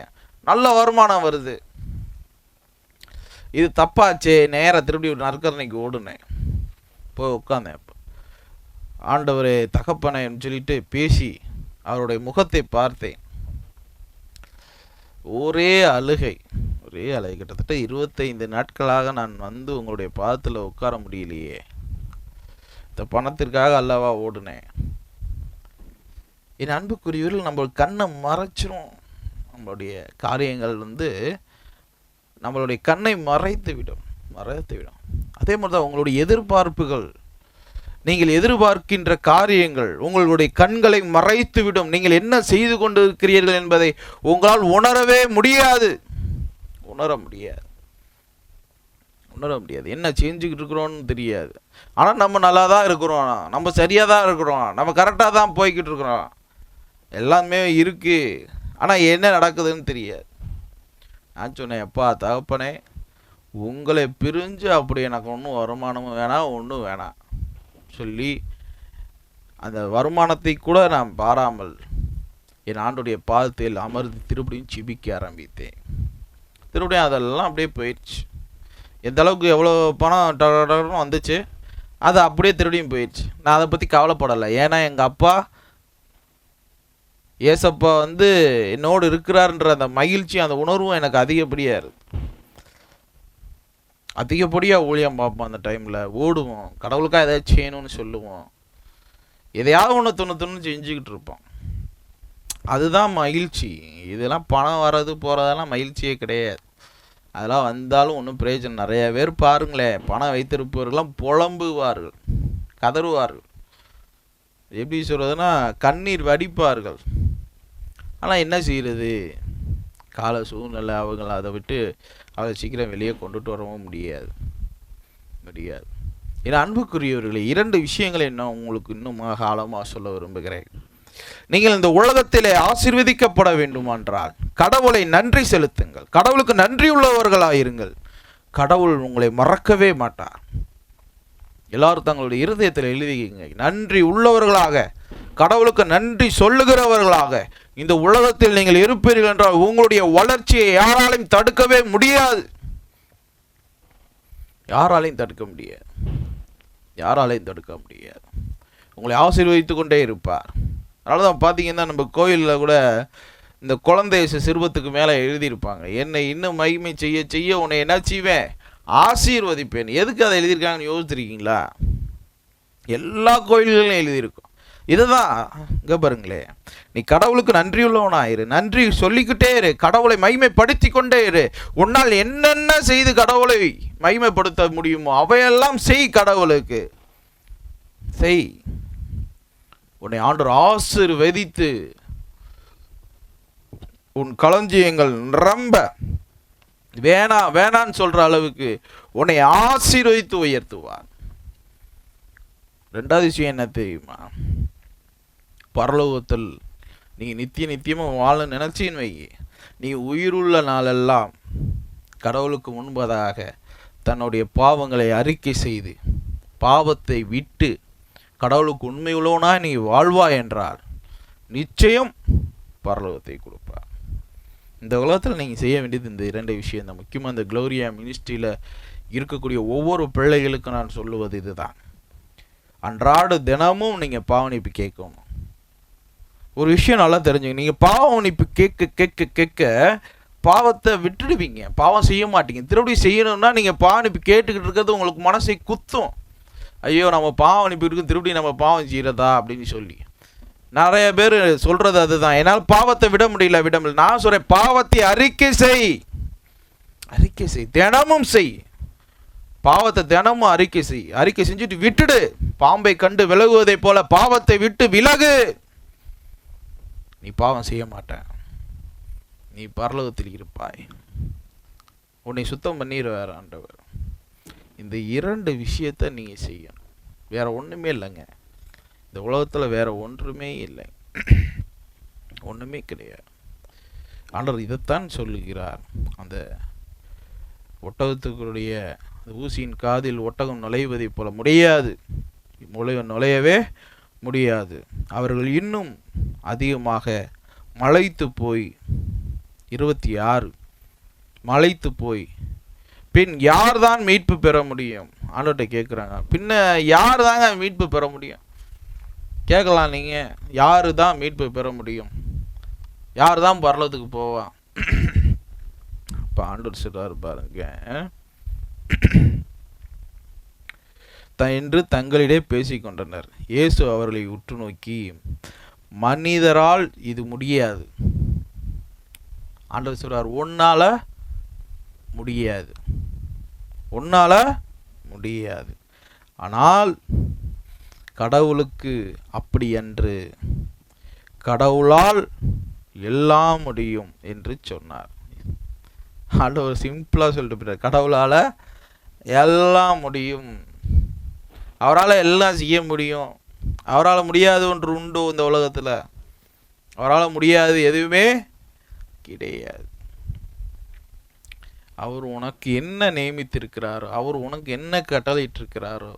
நல்ல வருமானம் வருது, இது தப்பாச்சே. நேராக திருப்பி நற்கரணைக்கு ஓடுனேன், போய் உட்காந்தேன். ஆண்டவரே தகப்பனேன்னு சொல்லிட்டு பேசி அவருடைய முகத்தை பார்த்தேன். ஒரே அழுகை. கிட்டத்தட்ட 25 நாட்களாக நான் உங்களுடைய பாதத்தில் உட்கார முடியலையே, இந்த பணத்திற்காக அல்லவா ஓடுனேன். என் அன்புக்குரியவர்கள், நம்ம கண்ணை மறைச்சிரும். நம்மளுடைய காரியங்கள் நம்மளுடைய கண்ணை மறைத்து விடும். அதே மாதிரி தான் உங்களுடைய எதிர்பார்ப்புகள், நீங்கள் எதிர்பார்க்கின்ற காரியங்கள் உங்களுடைய கண்களை மறைத்து விடும். நீங்கள் என்ன செய்து கொண்டு இருக்கிறீர்கள் என்பதை உங்களால் உணரவே முடியாது. உணர முடியாது. என்ன செஞ்சுக்கிட்டு இருக்கிறோன்னு தெரியாது. ஆனால் நம்ம நல்லா தான் இருக்கிறோம், நம்ம சரியாக தான் இருக்கிறோம், நம்ம கரெக்டாக தான் போய்கிட்டு இருக்கிறோம், எல்லாமே இருக்குது. ஆனால் என்ன நடக்குதுன்னு தெரியாது. நான் சொன்னேன், அப்பா தகப்பனே, உங்களை பிரிஞ்சு அப்படி எனக்கு ஒன்றும் வருமானமும் வேணாம், ஒன்றும் வேணாம் சொல்லி அந்த வருமானத்தை கூட நான் பாராமல் என் ஆண்டுடைய பாதத்தில் அமர்ந்து திருப்படியும் சிபிக்க ஆரம்பித்தேன். திருப்படியும் அதெல்லாம் அப்படியே போயிடுச்சு. எந்த அளவுக்கு எவ்வளோ பணம் வந்துச்சு, அது அப்படியே திருப்படியும் போயிடுச்சு. நான் அதை பற்றி கவலைப்படலை. ஏன்னா எங்கள் அப்பா ஏசப்பா என்னோடு இருக்கிறார்ன்ற அந்த மகிழ்ச்சி, அந்த உணர்வும் எனக்கு அதிகப்படியாக இருக்குது. அதிகப்படியாக ஊழியம் பார்ப்போம். அந்த டைமில் ஓடுவோம், கடவுளுக்காக ஏதாச்சும் செய்யணும்னு சொல்லுவோம், எதையாவது ஒன்று துணு செஞ்சுக்கிட்டு இருப்போம். அதுதான் மகிழ்ச்சி. இதெல்லாம் பணம் வர்றது போகிறதெல்லாம் மகிழ்ச்சியே கிடையாது. அதெல்லாம் வந்தாலும் ஒன்றும் பிரயோஜனம். நிறைய பேர் பாருங்களேன், பணம் வைத்திருப்பவர்கள்லாம் புலம்புவார்கள், கதறுவார்கள், எப்படி சொல்கிறதுனா கண்ணீர் வடிப்பார்கள். ஆனால் என்ன செய்கிறது, கால சூழ்நிலை அவங்க அதை விட்டு அவளை சீக்கிரம் வெளியே கொண்டுட்டு வரவும் முடியாது. ஏன்னா அன்புக்குரியவர்களே, 2 விஷயங்களை நான் உங்களுக்கு இன்னும் ஆழமாக சொல்ல விரும்புகிறேன். நீங்கள் இந்த உலகத்திலே ஆசீர்வதிக்கப்பட வேண்டுமென்றால் கடவுளை நன்றி செலுத்துங்கள், கடவுளுக்கு நன்றி உள்ளவர்களாயிருங்கள். கடவுள் உங்களை மறக்கவே மாட்டார். எல்லாரும் தங்களுடைய இருதயத்தில் எழுதிங்க, நன்றி உள்ளவர்களாக, கடவுளுக்கு நன்றி சொல்லுகிறவர்களாக இந்த உலகத்தில் நீங்கள் இருப்பீர்கள் என்றால் உங்களுடைய வளர்ச்சியை யாராலையும் தடுக்கவே முடியாது. யாராலையும் தடுக்க முடியாது. உங்களை ஆசீர்வதித்து கொண்டே இருப்பார். அதனால தான் பார்த்தீங்கன்னா நம்ம கோயிலில் கூட இந்த குழந்தை சிறுவத்துக்கு மேலே எழுதியிருப்பாங்க, என்னை இன்னும் மகிமை செய்ய செய்ய உன்னை என்ன செய்வேன், ஆசீர்வதிப்பேன். எதுக்கு அதை எழுதியிருக்காங்கன்னு யோசிச்சிருக்கீங்களா? எல்லா கோயில்களிலும் எழுதியிருக்கும். இதுதான் இங்கே பாருங்களே, நீ கடவுளுக்கு நன்றியுள்ளவனாயிரு, நன்றி சொல்லிக்கிட்டே இரு, கடவுளை மகிமைப்படுத்தி கொண்டே இரு. உன்னால் என்னென்ன செய்து கடவுளை மகிமைப்படுத்த முடியுமோ அவையெல்லாம் செய், கடவுளுக்கு செய். உன்னை ஆண்டவர் ஆசீர்வதித்து உன் களஞ்சியங்கள் நிரம்ப வேணான்னு சொல்ற அளவுக்கு உன்னை ஆசீர்வதித்து உயர்த்துவார். 2வது விஷயம் என்ன தெரியுமா? பரலோகத்தில் நீ நித்தியமாக வாழ நினைச்சின்னு வை, நீ உயிருள்ள நாளெல்லாம் கடவுளுக்கு முன்பதாக தன்னுடைய பாவங்களை அறிக்கை செய்து பாவத்தை விட்டு கடவுளுக்கு உண்மை உள்ளவனா நீ வாழ்வாய் என்றால் நிச்சயம் பரலோகத்தை கொடுப்பார். இந்த உலகத்தில் நீங்கள் செய்ய வேண்டியது இந்த 2 விஷயம் தான். முக்கியமாக இந்த க்ளோரியா மினிஸ்ட்ரியில் இருக்கக்கூடிய ஒவ்வொரு பிள்ளைகளுக்கும் நான் சொல்லுவது இதுதான். அன்றாட தினமும் நீங்கள் பாவனிப்பு கேட்கணும். ஒரு விஷயம் நல்லா தெரிஞ்சுங்க, நீங்கள் பாவனிப்பு கேட்க பாவத்தை விட்டுடுவீங்க, பாவம் செய்ய மாட்டீங்க. திருப்படி செய்யணும்னா நீங்கள் பாவனிப்பு கேட்டுக்கிட்டு இருக்கிறது உங்களுக்கு மனசை குத்தும். ஐயோ நம்ம பாவனிப்பு இருக்கு, திருப்படி நம்ம பாவம் செய்கிறதா அப்படின்னு சொல்லி நிறைய பேர் சொல்றது அதுதான், என்னால் பாவத்தை விட முடியல. நான் சொல்றேன், பாவத்தை அறிக்கை செய், தினமும் செய். பாவத்தை தினமும் அறிக்கை செஞ்சுட்டு விட்டுடு. பாம்பை கண்டு விலகுவதை போல பாவத்தை விட்டு விலகு. நீ பாவம் செய்ய மாட்ட, நீ பரலோகத்தில் இருப்பாய், உன்னை சுத்தம் பண்ணிடுவார் ஆண்டவர். இந்த 2 விஷயத்தை நீங்க செய்யணும். வேற ஒண்ணுமே இல்லைங்க. இந்த உலகத்துல வேற ஒன்றுமே இல்லை, ஒண்ணுமே கிடையாது. ஆண்டவர் இதைத்தான் சொல்லுகிறார். அந்த ஒட்டகத்துக்குடைய ஊசியின் காதில் ஒட்டகம் நுழைவதை போல முடியாது, நுழையவே முடியாது. அவர்கள் இன்னும் அதிகமாக மலைத்து போய் 26 மலைத்து போய் பின் யார் தான் மீட்பு பெற முடியும்? ஆண்டவர்கிட்ட கேட்குறாங்க. பின்ன யார் தாங்க மீட்பு பெற முடியும்? கேட்கலாம் நீங்க, யாரு தான் மீட்பு பெற முடியும்? யார் தான் பரலோகத்துக்கு போவா? இப்போ ஆண்டவர் சொல்றாரு பாருங்க, என்று தங்களிடையே பேசிக்கொண்டனர். இயேசு அவர்களை உற்று நோக்கி, மனிதரால் இது முடியாது. ஆண்டவர் சொல்றார், உன்னால முடியாது, ஆனால் கடவுளுக்கு அப்படி என்று, கடவுளால் எல்லாம் முடியும் என்று சொன்னார். ஆண்டவர் சிம்பிளா சொல்லிட்டு போயிட்டார், கடவுளால எல்லாம் முடியும், அவரால் எல்லாம் செய்ய முடியும். அவரால் முடியாது ஒன்று உண்டோ இந்த உலகத்துல? அவரால் முடியாது எதுவுமே கிடையாது. அவர் உனக்கு என்ன நியமித்திருக்கிறாரோ, அவர் உனக்கு என்ன கட்டளையிட்டு இருக்கிறாரோ,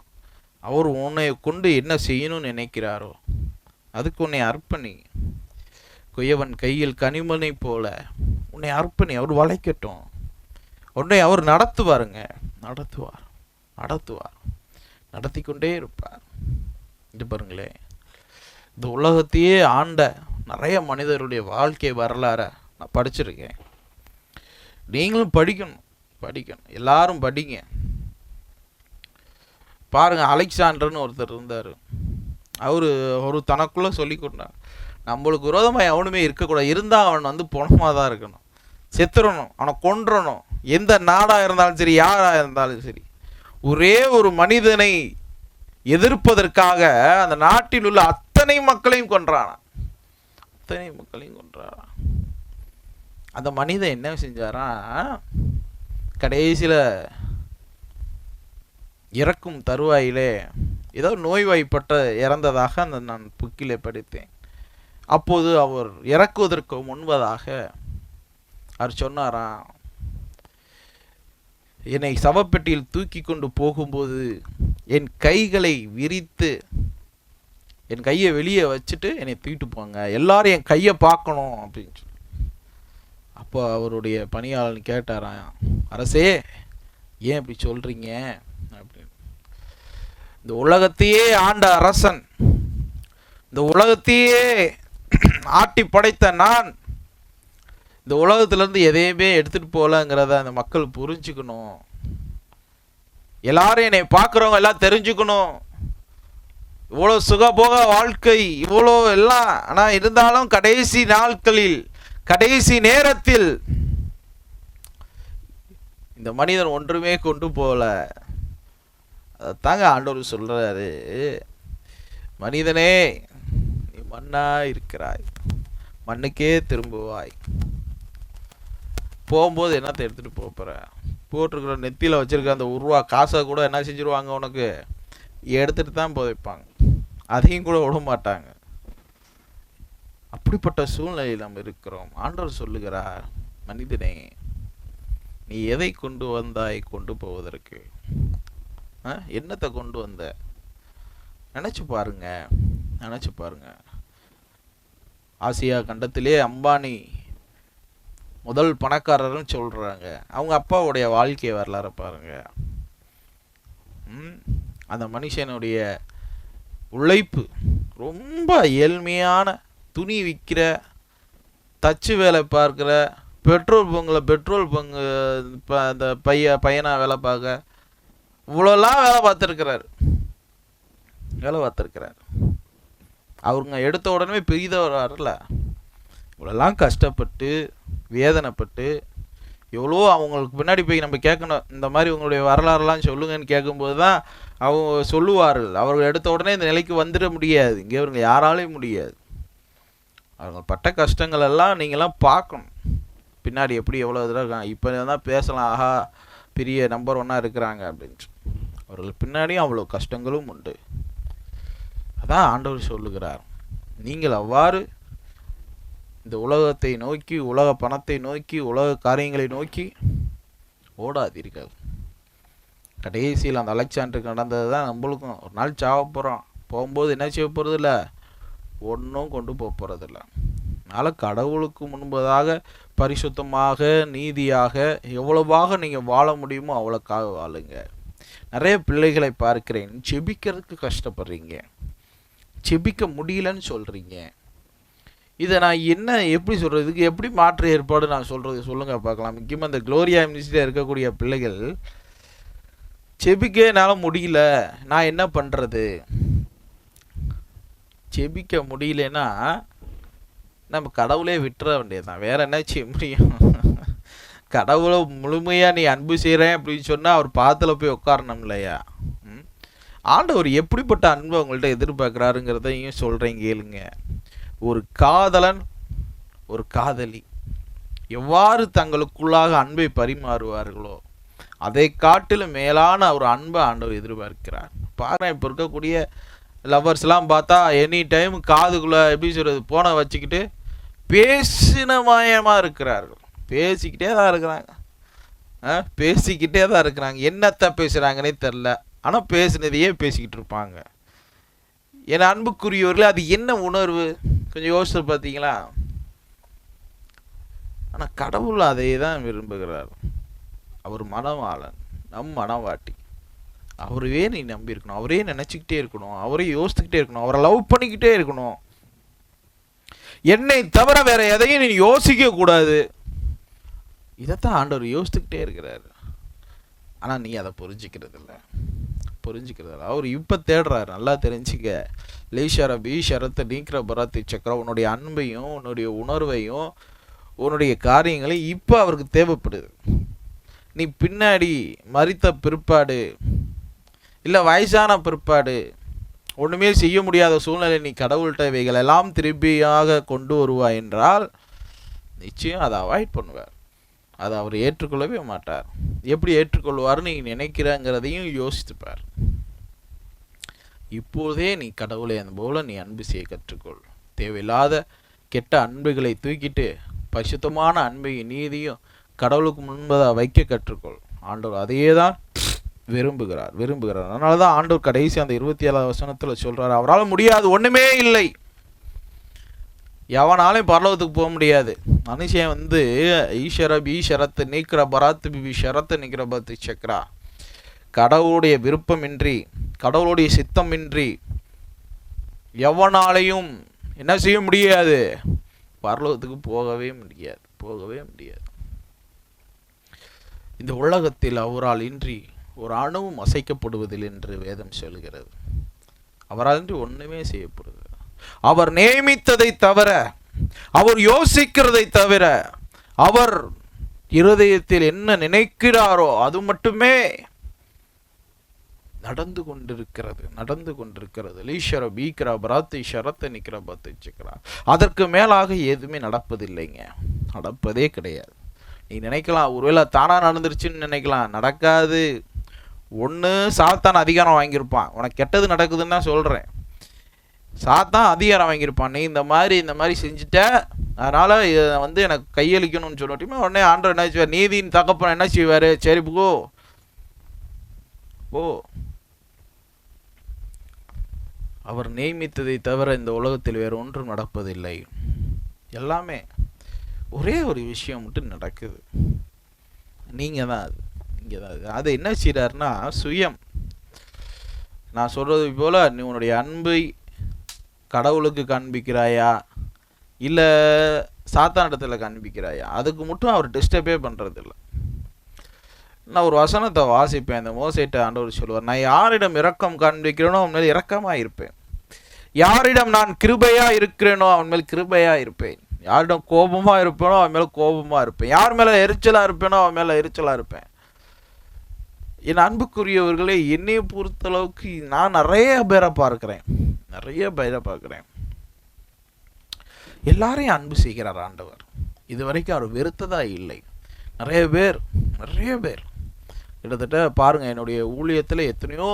அவர் உன்னை கொண்டு என்ன செய்யணும்னு நினைக்கிறாரோ அதுக்கு உன்னை அர்ப்பணி. குயவன் கையில் கனிமனை போல உன்னை அர்ப்பணி. அவர் வளைக்கட்டும், உன்னை அவர் நடத்துவாருங்க, நடத்துவார், நடத்தி கொண்டே இருப்பார். இது பாருங்களேன், இந்த உலகத்தையே ஆண்ட நிறைய மனிதருடைய வாழ்க்கை வரலாற நான் படிச்சிருக்கேன். நீங்களும் படிக்கணும், எல்லாரும் படிங்க. பாருங்க, அலெக்சாண்டர்னு ஒருத்தர் இருந்தார். அவரு தனக்குள்ள சொல்லி கொண்டார், நம்மளுக்கு விரோதமாக எவனுமே இருக்கக்கூடாது, இருந்தால் அவன் பொணமாக தான் இருக்கணும், செத்துறணும், அவனை கொன்றணும். எந்த நாடாக இருந்தாலும் சரி, யாராக இருந்தாலும் சரி, ஒரே ஒரு மனிதனை எதிர்ப்பதற்காக அந்த நாட்டில் உள்ள அத்தனை மக்களையும் கொன்றானா. அந்த மனிதன் என்ன செஞ்சாரா, கடைசியில் இறக்கும் தருவாயிலே ஏதோ நோய்வாய்ப்பட்ட இறந்ததாக நான் புக்கிலே படித்தேன். அப்போது அவர் இறக்குவதற்கு முன்பதாக அவர் சொன்னாரா, என்னை சவப்பெட்டியில் தூக்கி கொண்டு போகும்போது என் கைகளை விரித்து என் கையை வெளியே வச்சுட்டு என்னை தூக்கிட்டு போங்க, எல்லாரும் என் கையை பார்க்கணும் அப்படின்னு சொல்லி. அப்போ அவருடைய பணியாளன் கேட்டாராம், அரசே ஏன் இப்படி சொல்றீங்க அப்படின்னு. இந்த உலகத்தையே ஆண்ட அரசன், இந்த உலகத்தையே ஆட்டி படைத்த நான் இந்த உலகத்திலேருந்து எதையுமே எடுத்துட்டு போகலங்கிறத அந்த மக்கள் புரிஞ்சுக்கணும். எல்லாரும் என்னை பார்க்குறவங்க எல்லாம் தெரிஞ்சுக்கணும். இவ்வளோ சுகபோக வாழ்க்கை, இவ்வளோ எல்லாம், ஆனால் இருந்தாலும் கடைசி நாட்களில், கடைசி நேரத்தில் இந்த மனிதன் ஒன்றுமே கொண்டு போகல. அதைத்தாங்க ஆண்டவர் சொல்றாரு, மனிதனே நீ மண்ணா இருக்கிறாய், மண்ணுக்கே திரும்புவாய். போகும்போது என்னத்தை எடுத்துட்டு போகிற? போட்டிருக்கிற நெத்தியில் வச்சிருக்க அந்த ரூபா காசை கூட என்ன செஞ்சிருவாங்க, உனக்கு எடுத்துட்டு தான் புதைப்பாங்க, அதையும் கூட விட மாட்டாங்க. அப்படிப்பட்ட சூழ்நிலையில் நம்ம இருக்கிறோம். ஆண்டவர் சொல்லுகிறார், மனிதனே நீ எதை கொண்டு வந்தாய் கொண்டு போவதற்கு? என்னத்தை கொண்டு வந்த? நினைச்சு பாருங்க. ஆசியா கண்டத்திலே அம்பானி முதல் பணக்காரர்னு சொல்றாங்க. அவங்க அப்பாவுடைய வாழ்க்கை வரலாறு பாருங்க. அந்த மனுஷனுடைய உழைப்பு ரொம்ப ஏழ்மையான, துணி விற்கிற, தச்சு வேலை பார்க்குற, பெட்ரோல் பங்கு அந்த பையனா வேலை பார்க்க, இவ்வளோலாம் வேலை பார்த்துருக்கிறார். அவங்க எடுத்த உடனே பெரியதாக வரல. இவ்வளோலாம் கஷ்டப்பட்டு வேதனைப்பட்டு எவ்வளோ அவங்களுக்கு பின்னாடி போய் நம்ம கேட்கணும். இந்த மாதிரி உங்களுடைய வரலாறுலாம் சொல்லுங்கன்னு கேட்கும்போது தான் அவங்க சொல்லுவார்கள். அவர்கள் எடுத்த உடனே இந்த நிலைக்கு வந்துட முடியாது. இங்கே இவங்க யாராலையும் முடியாது. அவங்க பட்ட கஷ்டங்கள் எல்லாம் நீங்களாம் பார்க்கணும். பின்னாடி எப்படி எவ்வளோ இதில் இருக்காங்க. இப்போ தான் பேசலாம், ஆஹா பெரிய நம்பர் 1 இருக்கிறாங்க அப்படின்ட்டு. அவர்கள் பின்னாடியும் அவ்வளோ கஷ்டங்களும் உண்டு. அதான் ஆண்டவர் சொல்லுகிறார், நீங்கள் அவ்வாறு இந்த உலகத்தை நோக்கி, உலக பணத்தை நோக்கி, உலக காரியங்களை நோக்கி ஓடாதீர்கள். கடைசியில் அந்த அலெக்சாண்டருக்கு நடந்தது தான் நம்மளுக்கும். ஒரு நாள் சாவ போகிறோம். போகும்போது என்ன செய்ய போகிறது இல்லை, ஒன்றும் கொண்டு போக போகிறதில்ல. அதனால் கடவுளுக்கு முன்பதாக பரிசுத்தமாக நீதியாக எவ்வளவாக நீங்கள் வாழ முடியுமோ அவ்வளோக்காக வாழுங்க. நிறைய பிள்ளைகளை பார்க்கிறேன், செபிக்கிறதுக்கு கஷ்டப்படுறீங்க, செபிக்க முடியலன்னு சொல்கிறீங்க. இதை நான் என்ன எப்படி சொல்கிறது, இதுக்கு எப்படி மாற்று ஏற்பாடு நான் சொல்கிறது சொல்லுங்கள் பார்க்கலாம். முக்கியமாக இந்த குளோரியா மினிஸ்ட்ரியில் இருக்கக்கூடிய பிள்ளைகள், செபிக்க என்னால் முடியல, நான் என்ன பண்ணுறது? செபிக்க முடியலன்னா நம்ம கடவுளே விட்டுற வேண்டியதுதான். வேற என்ன செய்ய முடியும்? கடவுளை முழுமையாக நீ அன்பு செய்கிறேன் அப்படின்னு சொன்னால் அவர் பாத்துல போய் உட்காரணும் இல்லையா? ஆண்டவர் எப்படிப்பட்ட அன்பு அவங்கள்ட்ட எதிர்பார்க்குறாருங்கிறதையும் சொல்கிறேன் கேளுங்க. ஒரு காதலன் ஒரு காதலி எவ்வாறு தங்களுக்குள்ளாக அன்பை பரிமாறுவார்களோ அதை காட்டிலும் மேலான ஒரு அன்பை ஆண்டவர் எதிர்பார்க்கிறார். பாருங்க, இப்போ இருக்கக்கூடிய லவ்வர்ஸ்லாம் பார்த்தா எனி டைம் காதுக்குள்ளே எப்படி சொல்கிறது, போனை வச்சுக்கிட்டு பேசினமயமாக இருக்கிறார்கள். பேசிக்கிட்டே தான் இருக்கிறாங்க, பேசிக்கிட்டே தான் இருக்கிறாங்க. என்னத்தை பேசுகிறாங்கன்னே தெரில, ஆனால் பேசினதையே பேசிக்கிட்டு இருப்பாங்க. என் அன்புக்குரியவர்களே, அது என்ன உணர்வு கொஞ்சம் யோசிச்சு பார்த்தீங்களா? ஆனால் கடவுள் அதை தான் விரும்புகிறார். அவர் மனவாளன், நம் மனவாட்டி. அவரே நீ நம்பி இருக்கணும், அவரே நினச்சிக்கிட்டே இருக்கணும், அவரே யோசிச்சுக்கிட்டே இருக்கணும், அவரை லவ் பண்ணிக்கிட்டே இருக்கணும். என்னை தவிர வேற எதையும் நீ யோசிக்க கூடாது. இதைத்தான் ஆண்டவர் யோசிச்சுக்கிட்டே இருக்கிறாரு. ஆனால் நீ அதை புரிஞ்சிக்கிறது இல்லை. அவர் இப்போ தேடுறாரு. நல்லா தெரிஞ்சுக்க, லேஷர பீஷரத்தை நீக்கிற பராத்தி சக்கரம், உன்னுடைய அன்பையும் உன்னுடைய உணர்வையும் உன்னுடைய காரியங்களையும் இப்போ அவருக்கு தேவைப்படுது. நீ பின்னாடி மரித்த பிற்பாடு இல்லை வயசான பிற்பாடு ஒன்றுமே செய்ய முடியாத சூழ்நிலை நீ கடவுள்கிட்ட இவைகள் எல்லாம் திருப்பியாக கொண்டு வருவாய் என்றால் நிச்சயம் அதை அவாய்ட் பண்ணுவார். அதை அவர் ஏற்றுக்கொள்ளவே மாட்டார். எப்படி ஏற்றுக்கொள்வார்னு நீ நினைக்கிறங்கிறதையும் யோசித்துப்பார். இப்போதே நீ கடவுளை அந்த போல நீ அன்பு செய்ய கற்றுக்கொள். தேவையில்லாத கெட்ட அன்புகளை தூக்கிட்டு பரிசுத்தமான அன்பையும் நீதியும் கடவுளுக்கு முன்பதாக வைக்க கற்றுக்கொள். ஆண்டவர் அதையே தான் விரும்புகிறார். அதனால தான் ஆண்டவர் கடைசி அந்த 27வது வசனத்தில் சொல்கிறார், அவரால் முடியாது ஒன்றுமே இல்லை. எவனாலும் பரலோகத்துக்கு போக முடியாது. மனுஷன் ஈஸ்வரத்தை நீக்கிற பராத்து ஷரத்தை நீக்கிற பத்து சக்கரா, கடவுளுடைய விருப்பமின்றி கடவுளுடைய சித்தமின்றி எவனாலையும் என்ன செய்ய முடியாது, பரலோகத்துக்கு போகவே முடியாது. இந்த உலகத்தில் அவரால் இன்றி ஒரு அணுவும் அசைக்கப்படுவதில்லை என்று வேதம் சொல்கிறது. அவரால் இன்றி ஒன்றுமே செய்யப்படுது. அவர் நியமித்ததை தவிர, அவர் யோசிக்கிறதை தவிர, அவர் இருதயத்தில் என்ன நினைக்கிறாரோ அது மட்டுமே நடந்து கொண்டிருக்கிறது. லீஷர பீக்கிரா பராத்தை ஷரத்தை நிக்கிற பத்தை சிக்கிறா. அதற்கு மேலாக எதுவுமே நடப்பதே கிடையாது. நீ நினைக்கலாம் ஒருவேளை தானா நடந்துருச்சுன்னு நினைக்கலாம், நடக்காது. ஒன்று சாத்தான் அதிகாரம் வாங்கியிருப்பான், உனக்கு கெட்டது நடக்குதுன்னு தான் சொல்கிறேன். சாத்தான் அதிகாரம் வாங்கியிருப்பான், நீ இந்த மாதிரி செஞ்சுட்ட, அதனால் இதை எனக்கு கையளிக்கணும்னு சொல்லட்டுமே. உடனே ஆண்டவர் என்ன செய்வார், நீதியின் தகப்பன் என்ன செய்வார், சரி போ. அவர் நியமித்ததை தவிர இந்த உலகத்தில் வேறு ஒன்றும் நடப்பதில்லை. எல்லாமே ஒரே ஒரு விஷயம் மட்டும் நடக்குது, நீங்கள் தான் அது. அது என்ன செய்கிறாருன்னா சுயம். நான் சொல்கிறது போல் நீ உன்னுடைய அன்பை கடவுளுக்கு காண்பிக்கிறாயா இல்லை சாத்தானிடத்தில் காண்பிக்கிறாயா, அதுக்கு மட்டும் அவர் டிஸ்டர்பே பண்ணுறதில்ல. நான் ஒரு வசனத்தை வாசிப்பேன். இந்த மோசேட்ட ஆண்டவர் சொல்லுவார், நான் யாரிடம் இரக்கம் காண்பிக்கிறேனோ அவன் மேலே இரக்கமாக இருப்பேன், யாரிடம் நான் கிருபையா இருக்கிறேனோ அவன் மேல் கிருபையா இருப்பேன். யாரிடம் கோபமா இருப்பேனோ அவன் மேல கோபமா இருப்பேன். யார் மேல எரிச்சலா இருப்பேனோ அவன் மேல எரிச்சலா இருப்பேன். என் அன்புக்குரியவர்களே, என்னைய பொறுத்தளவுக்கு நான் நிறைய பேரை பார்க்கிறேன். எல்லாரையும் அன்பு செய்கிறார் ஆண்டவர். இது வரைக்கும் அவர் வெறுத்ததா இல்லை. நிறைய பேர் கிட்டத்தட்ட பாருங்க, என்னுடைய ஊழியத்தில் எத்தனையோ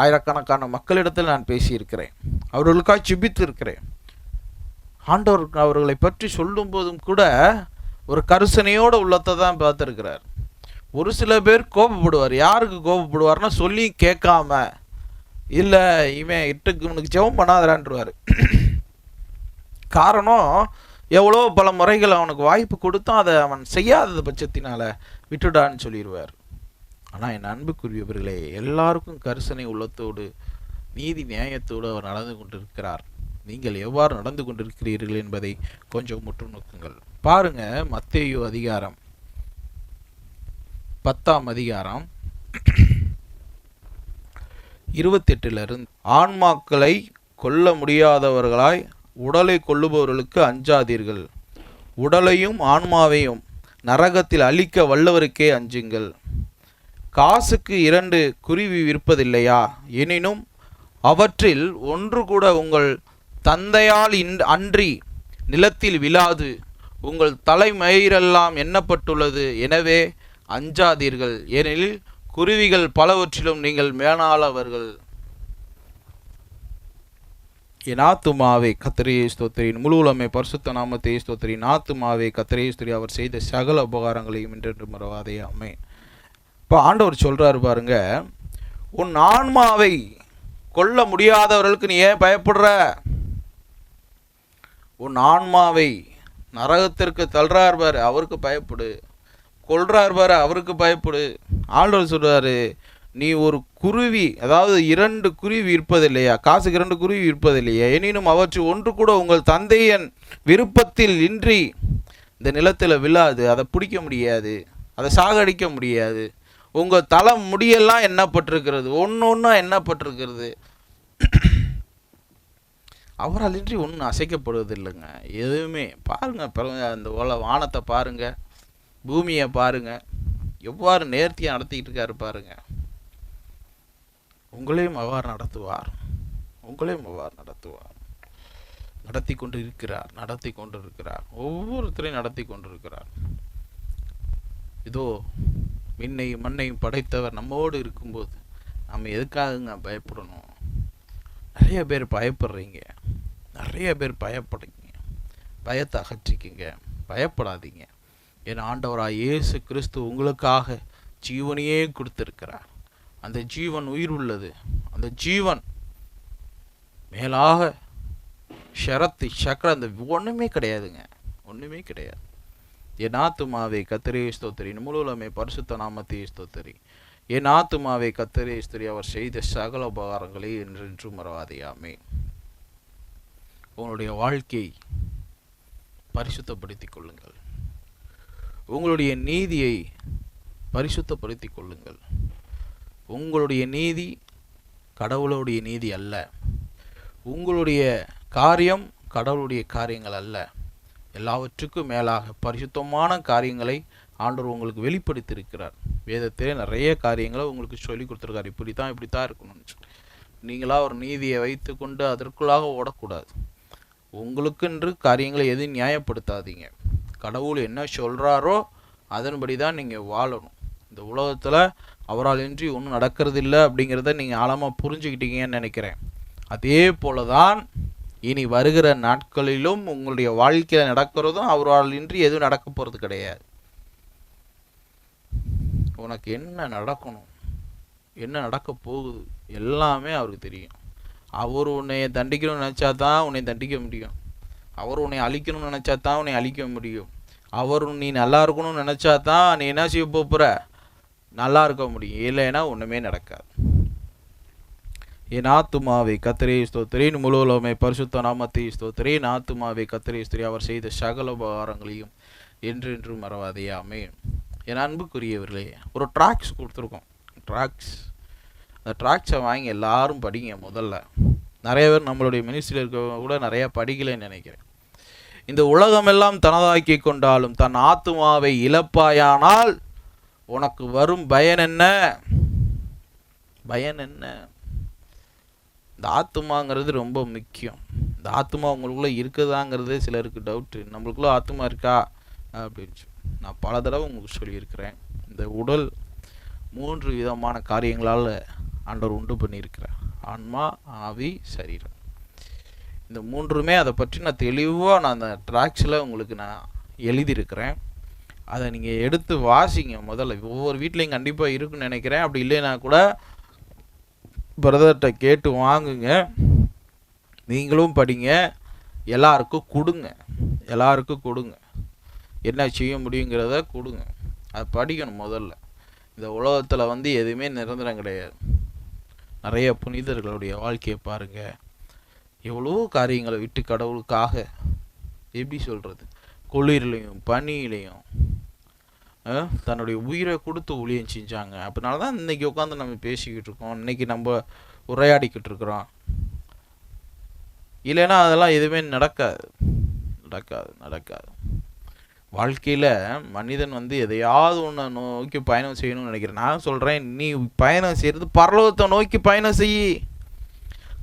ஆயிரக்கணக்கான மக்களிடத்தில் நான் பேசியிருக்கிறேன். அவர்களுக்காக ஜெபித்து இருக்கிறேன். ஆண்டவர் அவர்களை பற்றி சொல்லும் போதும் கூட ஒரு கருசனையோட உள்ளத்தை தான் பார்த்துருக்கிறார். ஒரு சில பேர் கோபப்படுவார். யாருக்கு கோபப்படுவார்னா, சொல்லி கேட்காம, இல்லை இவன் இவனுக்கு ஜெபம் பண்ணாதரான்ருவார். காரணம், எவ்வளோ பல முறைகள் அவனுக்கு வாய்ப்பு கொடுத்தோம், அதை அவன் செய்யாதது பட்சத்தினால விட்டுடான்னு சொல்லிடுவார். ஆனால் என் அன்புக்குரியவர்களே, எல்லாருக்கும் கரிசனை உள்ளத்தோடு நீதி நியாயத்தோடு அவர் நடந்து கொண்டிருக்கிறார். நீங்கள் எவ்வாறு நடந்து கொண்டிருக்கிறீர்கள் என்பதை கொஞ்சம் முற்று நோக்குங்கள். பாருங்க, மத்தேயு அதிகாரம் 10 28 ஆன்மாக்களை கொல்ல முடியாதவர்களாய் உடலை கொல்லுபவர்களுக்கு அஞ்சாதீர்கள், உடலையும் ஆன்மாவையும் நரகத்தில் அழிக்க வல்லவருக்கே அஞ்சுங்கள். காசுக்கு 2 குருவி விற்பதில்லையா? எனினும் அவற்றில் ஒன்று கூட உங்கள் தந்தையால் அன்றி நிலத்தில் விழாது. உங்கள் தலைமயிரெல்லாம் எண்ணப்பட்டுள்ளது. எனவே அஞ்சாதீர்கள், ஏனெனில் குருவிகள் பலவற்றிலும் நீங்கள் மேலாளவர்கள். என் ஆத்துமாவே கர்த்தரையே ஸ்தோத்திரி, முழு உலகமே பரிசுத்த நாமத்தை ஸ்தோத்திரி. ஆத்துமாவே கர்த்தரையே ஸ்தோத்திரி, அவர் செய்த சகல உபகாரங்களையும் என்றென்று மறவாதே. ஆமென். இப்போ ஆண்டவர் சொல்றாரு பாருங்க, உன் ஆன்மாவை கொல்ல முடியாதவர்களுக்கு நீ ஏன் பயப்படுற? உன் ஆன்மாவை நரகத்திற்கு தள்ளுறார் பாரு, அவருக்கு பயப்படு. கொல்றார் பாரு, அவருக்கு பயப்படு. ஆண்டவர் சொல்றாரு, நீ ஒரு குருவி, அதாவது 2 குருவி இருப்பதில்லையா? காசுக்கு 2 குருவி இருப்பதில்லையா? எனினும் அவற்றை ஒன்று கூட உங்கள் தந்தையன் விருப்பத்தில் இன்றி இந்த நிலத்தில் விழாது. அதை பிடிக்க முடியாது, அதை சாகடிக்க முடியாது. உங்கள் தலை முடியெல்லாம் எண்ணப்பட்டிருக்கிறது, ஒன்று எண்ணப்பட்டிருக்கிறது. அவரால் இன்றி ஒன்றும் அசைக்கப்படுவது இல்லைங்க, எதுவுமே. பாருங்க, அந்த வானத்தை பாருங்க, பூமியை பாருங்க, எவ்வாறு நேர்த்தியாக நடத்திக்கிட்டு இருக்காரு பாருங்க. உங்களையும் அவ்வாறு நடத்துவார், நடத்தி கொண்டு இருக்கிறார், ஒவ்வொருத்தரையும் நடத்தி கொண்டிருக்கிறார். இதோ விண்ணையும் மண்ணையும் படைத்தவர் நம்மோடு இருக்கும்போது நம்ம எதுக்காகங்க பயப்படணும்? நிறைய பேர் பயப்படுறீங்க, பயத்தை அகற்றிக்கிங்க, பயப்படாதீங்க. என் ஆண்டவராய் இயேசு கிறிஸ்து உங்களுக்காக ஜீவனையே கொடுத்திருக்கிறார். அந்த ஜீவன் உயிர் உள்ளது. அந்த ஜீவன் மேலாக சக்கரம் அந்த ஒன்றுமே கிடையாதுங்க, ஒன்றுமே கிடையாது. என் ஆத்துமாவே கர்த்தரையே ஸ்தோத்திரி, முழு உலகமே பரிசுத்த நாமத்தை ஸ்தோத்திரி. என் ஆத்துமாவே கர்த்தரையே ஸ்தோத்திரி, அவர் செய்த சகல உபகாரங்களை என்றென்றும் மறவாதே. ஆமென். உங்களுடைய வாழ்க்கையை பரிசுத்தப்படுத்திக் கொள்ளுங்கள். உங்களுடைய நீதியை பரிசுத்தப்படுத்திக் கொள்ளுங்கள். உங்களுடைய நீதி கடவுளுடைய நீதி அல்ல. உங்களுடைய காரியம் கடவுளுடைய காரியங்கள் அல்ல. எல்லாவற்றுக்கும் மேலாக பரிசுத்தமான காரியங்களை ஆண்டவர் உங்களுக்கு வெளிப்படுத்தியிருக்கிறார். வேதத்திலே நிறைய காரியங்களை உங்களுக்கு சொல்லி கொடுத்துருக்காரு. இப்படித்தான் இருக்கணும்னு சொல்லி. நீங்களா ஒரு நீதியை வைத்து கொண்டு அதற்குள்ளாக ஓடக்கூடாது. உங்களுக்கென்று காரியங்களை எதுவும் நியாயப்படுத்தாதீங்க. கடவுள் என்ன சொல்கிறாரோ அதன்படி தான் நீங்கள் வாழணும். இந்த உலகத்தில் அவரால் இன்றி ஒன்றும் நடக்கிறது இல்லை அப்படிங்கிறத நீங்கள் ஆழமாக புரிஞ்சுக்கிட்டீங்கன்னு நினைக்கிறேன். அதே போல தான் இனி வருகிற நாட்களிலும் உங்களுடைய வாழ்க்கையில் நடக்கிறதும் அவரால் இன்றி எதுவும் நடக்க போகிறது கிடையாது. உனக்கு என்ன நடக்கணும், என்ன நடக்க போகுது எல்லாமே அவருக்கு தெரியும். அவர் உன்னை தண்டிக்கணும்னு நினச்சா தான் உன்னை தண்டிக்க முடியும். அவர் உன்னை அழிக்கணும்னு நினச்சா தான் உன்னை அழிக்க முடியும். அவர் நீ நல்லா இருக்கணும்னு நினச்சா தான் நீ என்ன செய்ய போகிற, நல்லா இருக்க முடியும். இல்லைன்னா ஒன்றுமே நடக்காது. என் ஆத்துமாவை கர்த்தரை ஸ்தோத்திரி, முழு உலகமே பரிசுத்த நாமத்தை ஸ்தோத்திரி. என் ஆத்துமாவை கர்த்தரை ஸ்தோத்திரி, அவர் செய்த சகல உபகாரங்களையும் என்றென்றும் மறவாதே. ஆமென். என் அன்புக்குரியவர்களே, ஒரு ட்ராக்ஸ் கொடுத்துருக்கோம். அந்த ட்ராக்ஸை வாங்கி எல்லாரும் படிங்க. முதல்ல நிறைய பேர் நம்மளுடைய மினிஸ்ட்ரியில் இருக்கவங்க கூட நிறையா படிக்கலைன்னு நினைக்கிறேன். இந்த உலகமெல்லாம் தனதாக்கி கொண்டாலும் தன் ஆத்துமாவை இழப்பாயானால் உனக்கு வரும் பயன் என்ன? பயன் என்ன? இந்த ஆத்துமாங்கிறது ரொம்ப முக்கியம். இந்த ஆத்துமா உங்களுக்குள்ளே இருக்குதாங்கிறது சிலருக்கு டவுட்டு. நம்மளுக்குள்ளே ஆத்துமா இருக்கா அப்படின்னு நான் பல தடவை உங்களுக்கு சொல்லியிருக்கிறேன். இந்த உடல் 3 விதமான காரியங்களால் ஆண்டவர் உண்டு பண்ணியிருக்கிறார். ஆன்மா, ஆவி, சரீரம். இந்த 3மே அதை பற்றி நான் தெளிவாக நான் அந்த ட்ராக்ஸில் உங்களுக்கு நான் எழுதியிருக்கிறேன். அதை நீங்கள் எடுத்து வாசிங்க. முதல்ல ஒவ்வொரு வீட்லேயும் கண்டிப்பாக இருக்குன்னு நினைக்கிறேன். அப்படி இல்லைன்னா கூட பிரதர்கிட்ட கேட்டு வாங்குங்க, நீங்களும் படிங்க, எல்லாருக்கும் கொடுங்க. எல்லாருக்கும் கொடுங்க. என்ன செய்ய முடியுங்கிறத கொடுங்க. அதை படிக்கணும். முதல்ல இந்த உலகத்தில் எதுவுமே நிரந்தரம் கிடையாது. நிறைய புனிதர்களுடைய வாழ்க்கையை பாருங்கள். எவ்வளோ காரியங்களை விட்டு கடவுளுக்காக எப்படி சொல்கிறது, குளிர்லையும் பனியிலையும் தன்னுடைய உயிரை கொடுத்து ஊழியம் செஞ்சாங்க. அப்படினால தான் இன்றைக்கி உட்காந்து நம்ம பேசிக்கிட்டு இருக்கோம், இன்றைக்கி நம்ம உரையாடிக்கிட்டு இருக்கிறோம். இல்லைன்னா அதெல்லாம் எதுவுமே நடக்காது. வாழ்க்கையில் மனிதன் எதையாவது ஒன்று நோக்கி பயணம் செய்யணும்னு நினைக்கிறேன். நான் சொல்கிறேன், நீ பயணம் செய்கிறது பரலோகத்தை நோக்கி பயணம் செய்.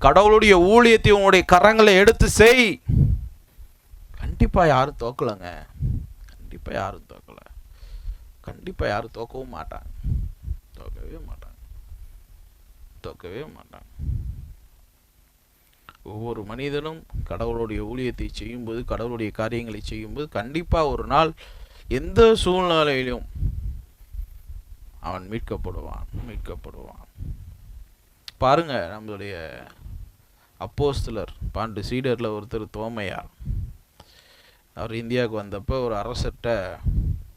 கடவுளுடைய ஊழியத்தை உன்னுடைய கரங்களை எடுத்து செய். கண்டிப்பாக யாரும் தோக்கலைங்க. கண்டிப்பாக யாரும் தோக்கவும் மாட்டாங்க. தோக்கவே மாட்டாங்க. ஒவ்வொரு மனிதனும் கடவுளுடைய ஊழியத்தை செய்யும்போது, கடவுளுடைய காரியங்களை செய்யும்போது கண்டிப்பாக ஒரு நாள் எந்த சூழ்நிலையிலும் அவன் மீட்கப்படுவான். பாருங்க, நம்மளுடைய அப்போஸ்தலர் 12 சீடரில் ஒருத்தர் தோமையார். அவர் இந்தியாவுக்கு வந்தப்போ ஒரு அரசர்கிட்ட,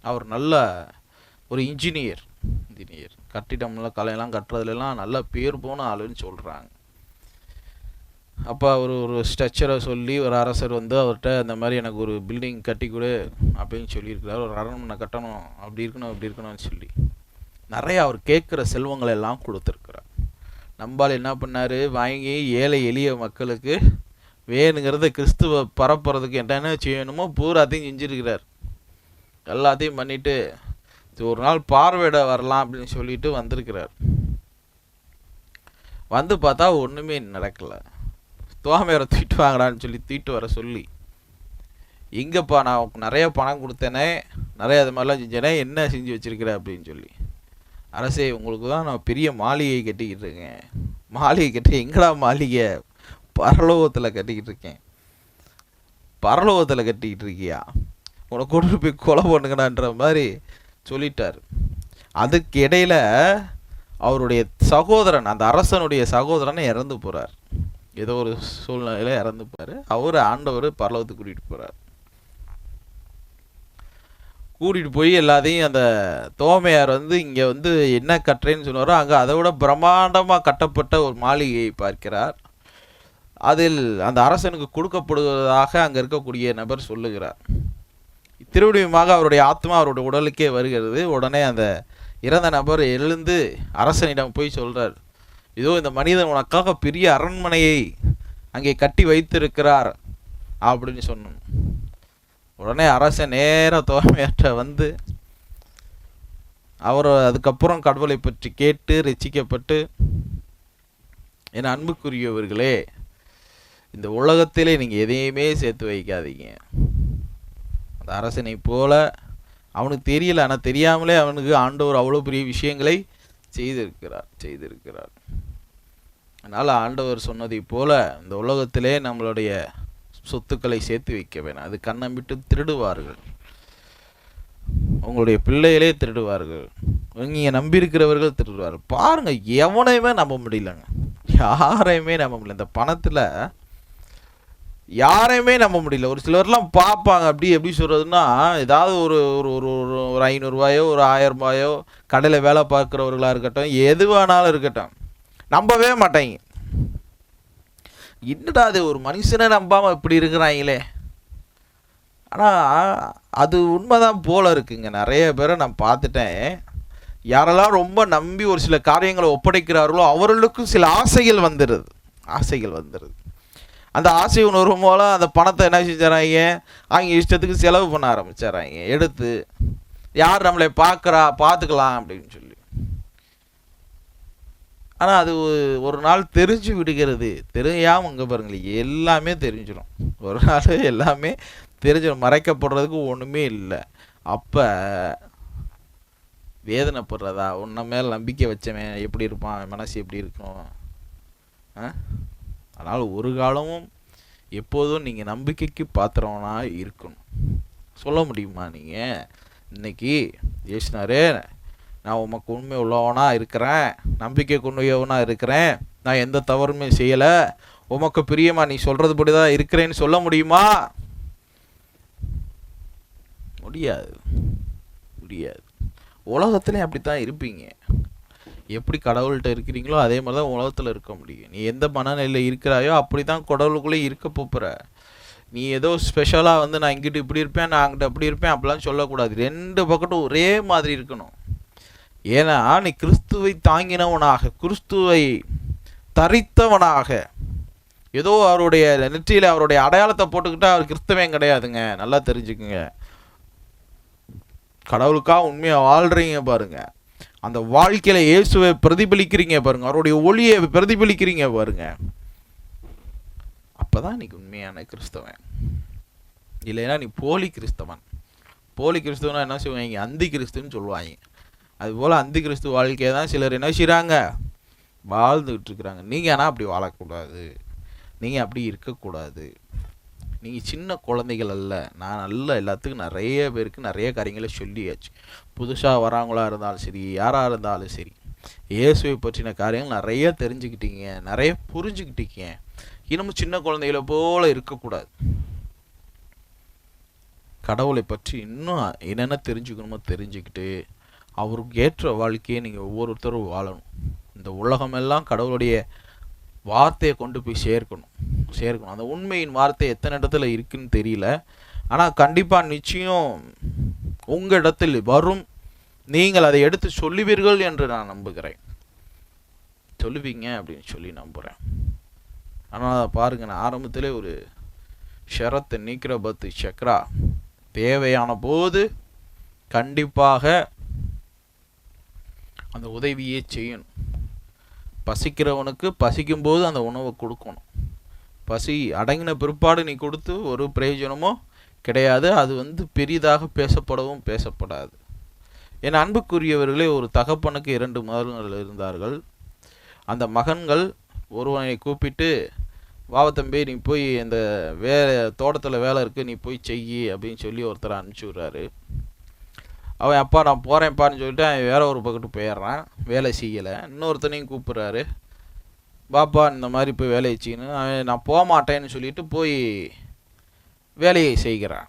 அவர் நல்ல ஒரு இன்ஜினியர், கட்டிடம்லாம் கலையெல்லாம் கட்டுறதுலாம் நல்ல பேர் போன ஆளுன்னு சொல்கிறாங்க. அப்போ அவர் ஒரு ஸ்ட்ரக்சரை சொல்லி ஒரு அரசர் அவர்கிட்ட இந்த மாதிரி எனக்கு ஒரு பில்டிங் கட்டி கொடு அப்படின்னு சொல்லியிருக்கிறார். ஒரு அரண்மனை கட்டணும், அப்படி இருக்கணும்னு சொல்லி நிறைய அவர் கேட்குற செல்வங்களை எல்லாம் கொடுத்துருக்குறார். நம்பால் என்ன பண்ணார், வாங்கி ஏழை எளிய மக்களுக்கு வேணுங்கிறத கிறிஸ்துவ பரப்புறதுக்கு என்னென்ன செய்யணுமோ பூராத்தையும் செஞ்சுருக்கிறார். எல்லாத்தையும் பண்ணிவிட்டு ஒரு நாள் பார்வையிட வரலாம் அப்படின்னு சொல்லிட்டு வந்திருக்கிறார். பார்த்தா ஒன்றுமே நடக்கலை. தோமையரை தூக்கிட்டு வாங்கடான்னு சொல்லி தூக்கிட்டு வர சொல்லி, எங்கப்பா நான் நிறைய பணம் கொடுத்தேனே, நிறைய அது மாதிரிலாம் செஞ்சேனே, என்ன செஞ்சு வச்சுருக்கிறேன் அப்படின்னு சொல்லி, அரசே உங்களுக்கு தான் நான் பெரிய மாளிகை கட்டிக்கிட்டு இருக்கேன். மாளிகை கட்டி எங்கடா மாளிகை? பரலோகத்தில் கட்டிக்கிட்டு இருக்கேன். பரலோகத்தில் கட்டிக்கிட்டு இருக்கியா? உனக்கு கொண்டு போய் கொலை பண்ணுங்கடான்ற மாதிரி சொல்லிட்டார். அதுக்கு இடையில அவருடைய சகோதரன், அந்த அரசனுடைய சகோதரனை இறந்து போகிறார். ஏதோ ஒரு சூழ்நிலையில் இறந்து போகிறார். அவர் ஆண்டவர் பரலோகத்துக்கு கூட்டிகிட்டு போகிறார். கூட்டிகிட்டு போய் எல்லாத்தையும் அந்த தோமையார் இங்கே என்ன கட்டுறேன்னு சொன்னாரோ அங்கே அதை விட பிரம்மாண்டமாக கட்டப்பட்ட ஒரு மாளிகையை பார்க்கிறார். அதில் அந்த அரசனுக்கு கொடுக்கப்படுவதாக அங்கே இருக்கக்கூடிய நபர் சொல்லுகிறார். திருவிழியமாக அவருடைய ஆத்மா அவருடைய உடலுக்கே வருகிறது. உடனே அந்த இறந்த நபர் எழுந்து அரசனிடம் போய் சொல்கிறார், இதோ இந்த மனிதன் உனக்காக பெரிய அரண்மனையை அங்கே கட்டி வைத்திருக்கிறார் அப்படின்னு சொன்னோம். உடனே அரசன் நேராக தோமையாற்ற அவர் அதுக்கப்புறம் கடவுளை பற்றி கேட்டு ரட்சிக்கப்பட்டு, என் அன்புக்குரியவர்களே, இந்த உலகத்திலே நீங்கள் எதையுமே சேர்த்து வைக்காதீங்க. அந்த அரசனை போல அவனுக்கு தெரியல, ஆனால் தெரியாமலே அவனுக்கு ஆண்டவர் அவ்வளோ பெரிய விஷயங்களை செய்திருக்கிறார். அதனால் ஆண்டவர் சொன்னதை போல இந்த உலகத்திலே நம்மளுடைய சொத்துக்களை சேர்த்து வைக்க வேணாம். அது கண்ணை விட்டு திருடுவார்கள். உங்களுடைய பிள்ளைகளே திருடுவார்கள். நீங்கள் நம்பியிருக்கிறவர்கள் திருடுவார்கள். பாருங்கள், எவனையுமே நம்ப முடியலங்க. யாரையுமே நம்ப முடியல. இந்த பணத்தில் யாரையுமே நம்ப முடியல. ஒரு சிலர்லாம் பார்ப்பாங்க, எப்படி சொல்கிறதுனா, ஏதாவது ஒரு ஒரு ஒரு 500 ரூபாயோ ஒரு 1000 ரூபாயோ கடையில் வேலை பார்க்குறவர்களாக இருக்கட்டும், எதுவானாலும் இருக்கட்டும், நம்பவே மாட்டாங்க. என்னடா அது, ஒரு மனுஷனை நம்பாமல் இப்படி இருக்கிறாங்களே. ஆனால் அது உண்மைதான் போல இருக்குங்க. நிறைய பேரை நான் பார்த்துட்டேன். யாரெல்லாம் ரொம்ப நம்பி ஒரு சில காரியங்களை ஒப்படைக்கிறார்களோ அவர்களுக்கும் சில ஆசைகள் வந்துடுது. ஆசைகள் வந்துடுது. அந்த ஆசை உணர்வு மூலம் அந்த பணத்தை என்ன செஞ்சாராங்க, அவங்க இஷ்டத்துக்கு செலவு பண்ண ஆரம்பிச்சாராங்க. எடுத்து யார் நம்மளை பார்த்துக்கலாம் அப்படின்னு சொல்லி. ஆனால் அது ஒரு நாள் தெரிஞ்சு விடுகிறது. தெரியாமல் இங்கே பாருங்களேன், எல்லாமே தெரிஞ்சிடும். ஒரு நாள் எல்லாமே தெரிஞ்சிடும், மறைக்கப்படுறதுக்கு ஒன்றுமே இல்லை. அப்போ வேதனைப்படுறதா? உன்ன மேல் நம்பிக்கை வச்சவன் எப்படி இருப்பான், மனசு எப்படி இருக்கும்? அதனால் ஒரு காலமும் எப்போதும் நீங்கள் நம்பிக்கைக்கு பாத்திரவனாக இருக்கணும். சொல்ல முடியுமா நீங்கள்? இன்னைக்கு ஏசுனாரே, நான் உமக்கு உண்மை உள்ளவனாக இருக்கிறேன், நம்பிக்கை கொண்டவனாக இருக்கிறேன், நான் எந்த தவறுமே செய்யலை, உமக்கு பிரியமா நீ சொல்கிறதுபடி தான் இருக்கிறேன்னு சொல்ல முடியுமா? முடியாது, முடியாது. உலகத்துலேயும் அப்படித்தான் இருப்பீங்க. எப்படி கடவுள்கிட்ட இருக்கிறீங்களோ அதே மாதிரி தான் உலகத்தில் இருக்க முடியும். நீ எந்த மனநிலையில் இருக்கிறாயோ அப்படி தான் கடவுளுக்குள்ளே இருக்க போகிற. நீ ஏதோ ஸ்பெஷலாக வந்து நான் இங்கிட்டு இப்படி இருப்பேன், நான் அங்கிட்ட அப்படி இருப்பேன் அப்படிலாம் சொல்லக்கூடாது. ரெண்டு பக்கட்டும் ஒரே மாதிரி இருக்கணும். ஏன்னா நீ கிறிஸ்துவை தாங்கினவனாக, கிறிஸ்துவை தரித்தவனாக, ஏதோ அவருடைய நெற்றியில் அவருடைய அடையாளத்தை போட்டுக்கிட்டா அவர் கிறிஸ்தவன் கிடையாதுங்க. நல்லா தெரிஞ்சுக்குங்க. கடவுளுக்காக உண்மையாக வாழ்கிறீங்க பாருங்க, அந்த வாழ்க்கையில இயேசுவை பிரதிபலிக்கிறீங்க பாருங்க, அவருடைய ஒளியை பிரதிபலிக்கிறீங்க பாருங்க, அப்பதான் இன்னைக்கு உண்மையான கிறிஸ்தவன். இல்லைன்னா நீ போலி கிறிஸ்தவன். போலி கிறிஸ்தவனா என்ன செய்வாங்க, அந்தி கிறிஸ்துன்னு சொல்லுவாங்க. அதுபோல் அந்தி கிறிஸ்துவ வாழ்க்கையை தான் சிலர் என்ன செய்கிறாங்க, வாழ்ந்துக்கிட்டு இருக்கிறாங்க. நீங்கள் ஆனால் அப்படி வாழக்கூடாது, நீங்கள் அப்படி இருக்கக்கூடாது. நீங்கள் சின்ன குழந்தைகள் அல்ல. நான் நல்ல எல்லாத்துக்கும் நிறைய பேருக்கு நிறைய காரியங்களை சொல்லியாச்சு. புதுசாக வரவங்களா இருந்தாலும் சரி, யாராக இருந்தாலும் சரி, இயேசுவை பற்றின காரியங்கள் நிறைய தெரிஞ்சுக்கிட்டீங்க, நிறைய புரிஞ்சுக்கிட்டீங்க. இன்னமும் சின்ன குழந்தைகளை போல இருக்கக்கூடாது. கடவுளை பற்றி இன்னும் என்னென்ன தெரிஞ்சுக்கணுமோ தெரிஞ்சுக்கிட்டு அவருக்கு ஏற்ற வாழ்க்கையை நீங்கள் ஒவ்வொருத்தரும் வாழணும். இந்த உலகமெல்லாம் கடவுளுடைய வார்த்தையை கொண்டு போய் சேர்க்கணும். அந்த உண்மையின் வார்த்தை எத்தனை இடத்துல இருக்குன்னு தெரியல, ஆனால் கண்டிப்பாக நிச்சயம் உங்கள் இடத்தில் வரும். நீங்கள் அதை எடுத்து சொல்லுவீர்கள் என்று நான் நம்புகிறேன். சொல்லுவீங்க அப்படின்னு சொல்லி நம்புகிறேன். ஆனால் அதை பாருங்கள், நான் ஆரம்பத்திலே ஒரு ஷரத்தை நீக்கிற பத்து சக்ரா தேவையான போது கண்டிப்பாக அந்த உதவியே செய்யணும். பசிக்கிறவனுக்கு பசிக்கும்போது அந்த உணவை கொடுக்கணும். பசி அடங்கின பிற்பாடு நீ கொடுத்து ஒரு பிரயோஜனமோ கிடையாது. அது பெரிதாக பேசப்படாது. என் அன்புக்குரியவர்களே, ஒரு தகப்பனுக்கு 2 மகன்கள் இருந்தார்கள். அந்த மகன்கள் ஒருவனை கூப்பிட்டு, வாவத்தம்பி நீ போய் இந்த தோட்டத்தில் வேலை இருக்குது, நீ போய் செய்யி அப்படின்னு சொல்லி ஒருத்தரை அனுப்பிச்சி விட்றாரு. அவன் அப்பா நான் போகிறேன்ப்பான்னு சொல்லிட்டு அவன் வேற ஒரு பக்கத்து போயிடுறான், வேலை செய்யலை. இன்னொருத்தனையும் கூப்பிட்றாரு, பாப்பா இந்த மாதிரி போய் வேலையை செய்யணும். அவன் நான் போக மாட்டேன்னு சொல்லிட்டு போய் வேலையை செய்கிறான்.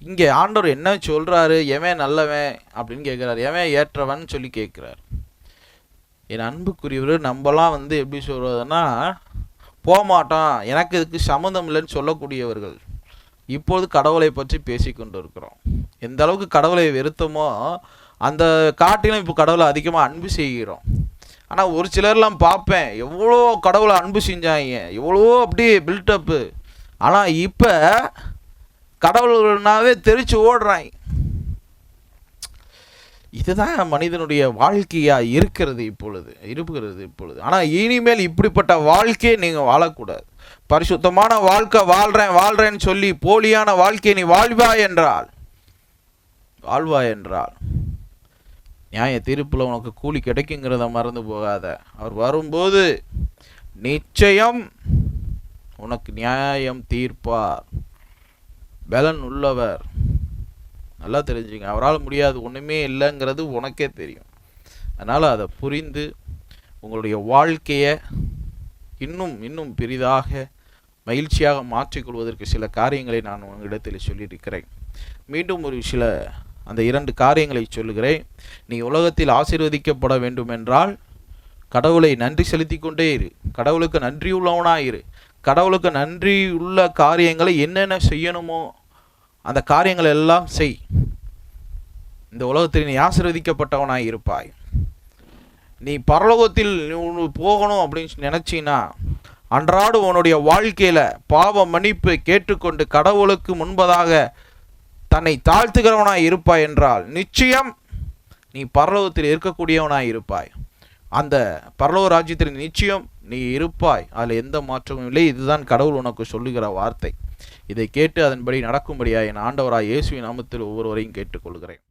இங்கே ஆண்டவர் என்ன சொல்கிறாரு, எவன் நல்லவன் அப்படின்னு கேட்குறாரு, எவன் ஏற்றவன் சொல்லி கேட்குறாரு. என் அன்புக்குரியவர், நம்மலாம் எப்படி சொல்கிறதுன்னா, போகமாட்டான் எனக்கு இதுக்கு சம்மந்தம் இல்லைன்னு சொல்லக்கூடியவர்கள் இப்போது கடவுளை பற்றி பேசிக்கொண்டு இருக்கிறோம். எந்த அளவுக்கு கடவுளை வெறுத்தமோ அந்த காட்டிலும் இப்போ கடவுளை அதிகமாக அன்பு செய்கிறோம். ஆனால் ஒரு சிலர்லாம் பார்ப்பேன், எவ்வளோ கடவுளை அன்பு செஞ்சாங்க, எவ்வளோ அப்படியே பில்டப்பு. ஆனால் இப்போ கடவுள்னாவே தெரிச்சு ஓடுறாங்க. இதுதான் மனிதனுடைய வாழ்க்கையாக இருக்கிறது இப்பொழுது. ஆனால் இனிமேல் இப்படிப்பட்ட வாழ்க்கையை நீங்கள் வாழக்கூடாது. பரிசுத்தமான வாழ்க்கை வாழ்றேன்னு சொல்லி போலியான வாழ்க்கையை நீ வாழ்வாய் என்றால் நியாய தீர்ப்பில் உனக்கு கூலி கிடைக்குங்கிறத மறந்து போகாத. அவர் வரும்போது நிச்சயம் உனக்கு நியாயம் தீர்ப்பார். பலன் உள்ளவர். நல்லா தெரிஞ்சுங்க, அவரால் முடியாது ஒன்றுமே இல்லைங்கிறது உனக்கே தெரியும். அதனால் அதை புரிந்து உங்களுடைய வாழ்க்கையை இன்னும் பெரிதாக மகிழ்ச்சியாக மாற்றிக்கொள்வதற்கு சில காரியங்களை நான் உங்களிடத்தில் சொல்லியிருக்கிறேன். மீண்டும் ஒரு சில அந்த 2 காரியங்களை சொல்லுகிறேன். நீ உலகத்தில் ஆசீர்வதிக்கப்பட வேண்டும் என்றால் கடவுளை நன்றி செலுத்தி கொண்டே இரு. கடவுளுக்கு நன்றி உள்ளவனாயிரு. கடவுளுக்கு நன்றி உள்ள காரியங்களை என்னென்ன செய்யணுமோ அந்த காரியங்களை எல்லாம் செய். இந்த உலகத்தில் நீ ஆசீர்வதிக்கப்பட்டவனாய் இருப்பாய். நீ பரலோகத்தில் நீ போகணும் அப்படின்னு நினச்சின்னா அன்றாடு உன்னுடைய வாழ்க்கையில் பாவ மன்னிப்பு கேட்டுக்கொண்டு கடவுளுக்கு முன்பதாக தன்னை தாழ்த்துகிறவனாய் இருப்பாய் என்றால் நிச்சயம் நீ பரலோகத்தில் இருக்கக்கூடியவனாய் இருப்பாய். அந்த பரலோக ராஜ்யத்தில் நிச்சயம் நீ இருப்பாய். அதில் எந்த மாற்றமும் இல்லை. இதுதான் கடவுள் உனக்கு சொல்லுகிற வார்த்தை. இதை கேட்டு அதன்படி நடக்கும்படியாக என் ஆண்டவராய் இயேசுவின் நாமத்தில் ஒவ்வொருவரையும் கேட்டுக்கொள்கிறேன்.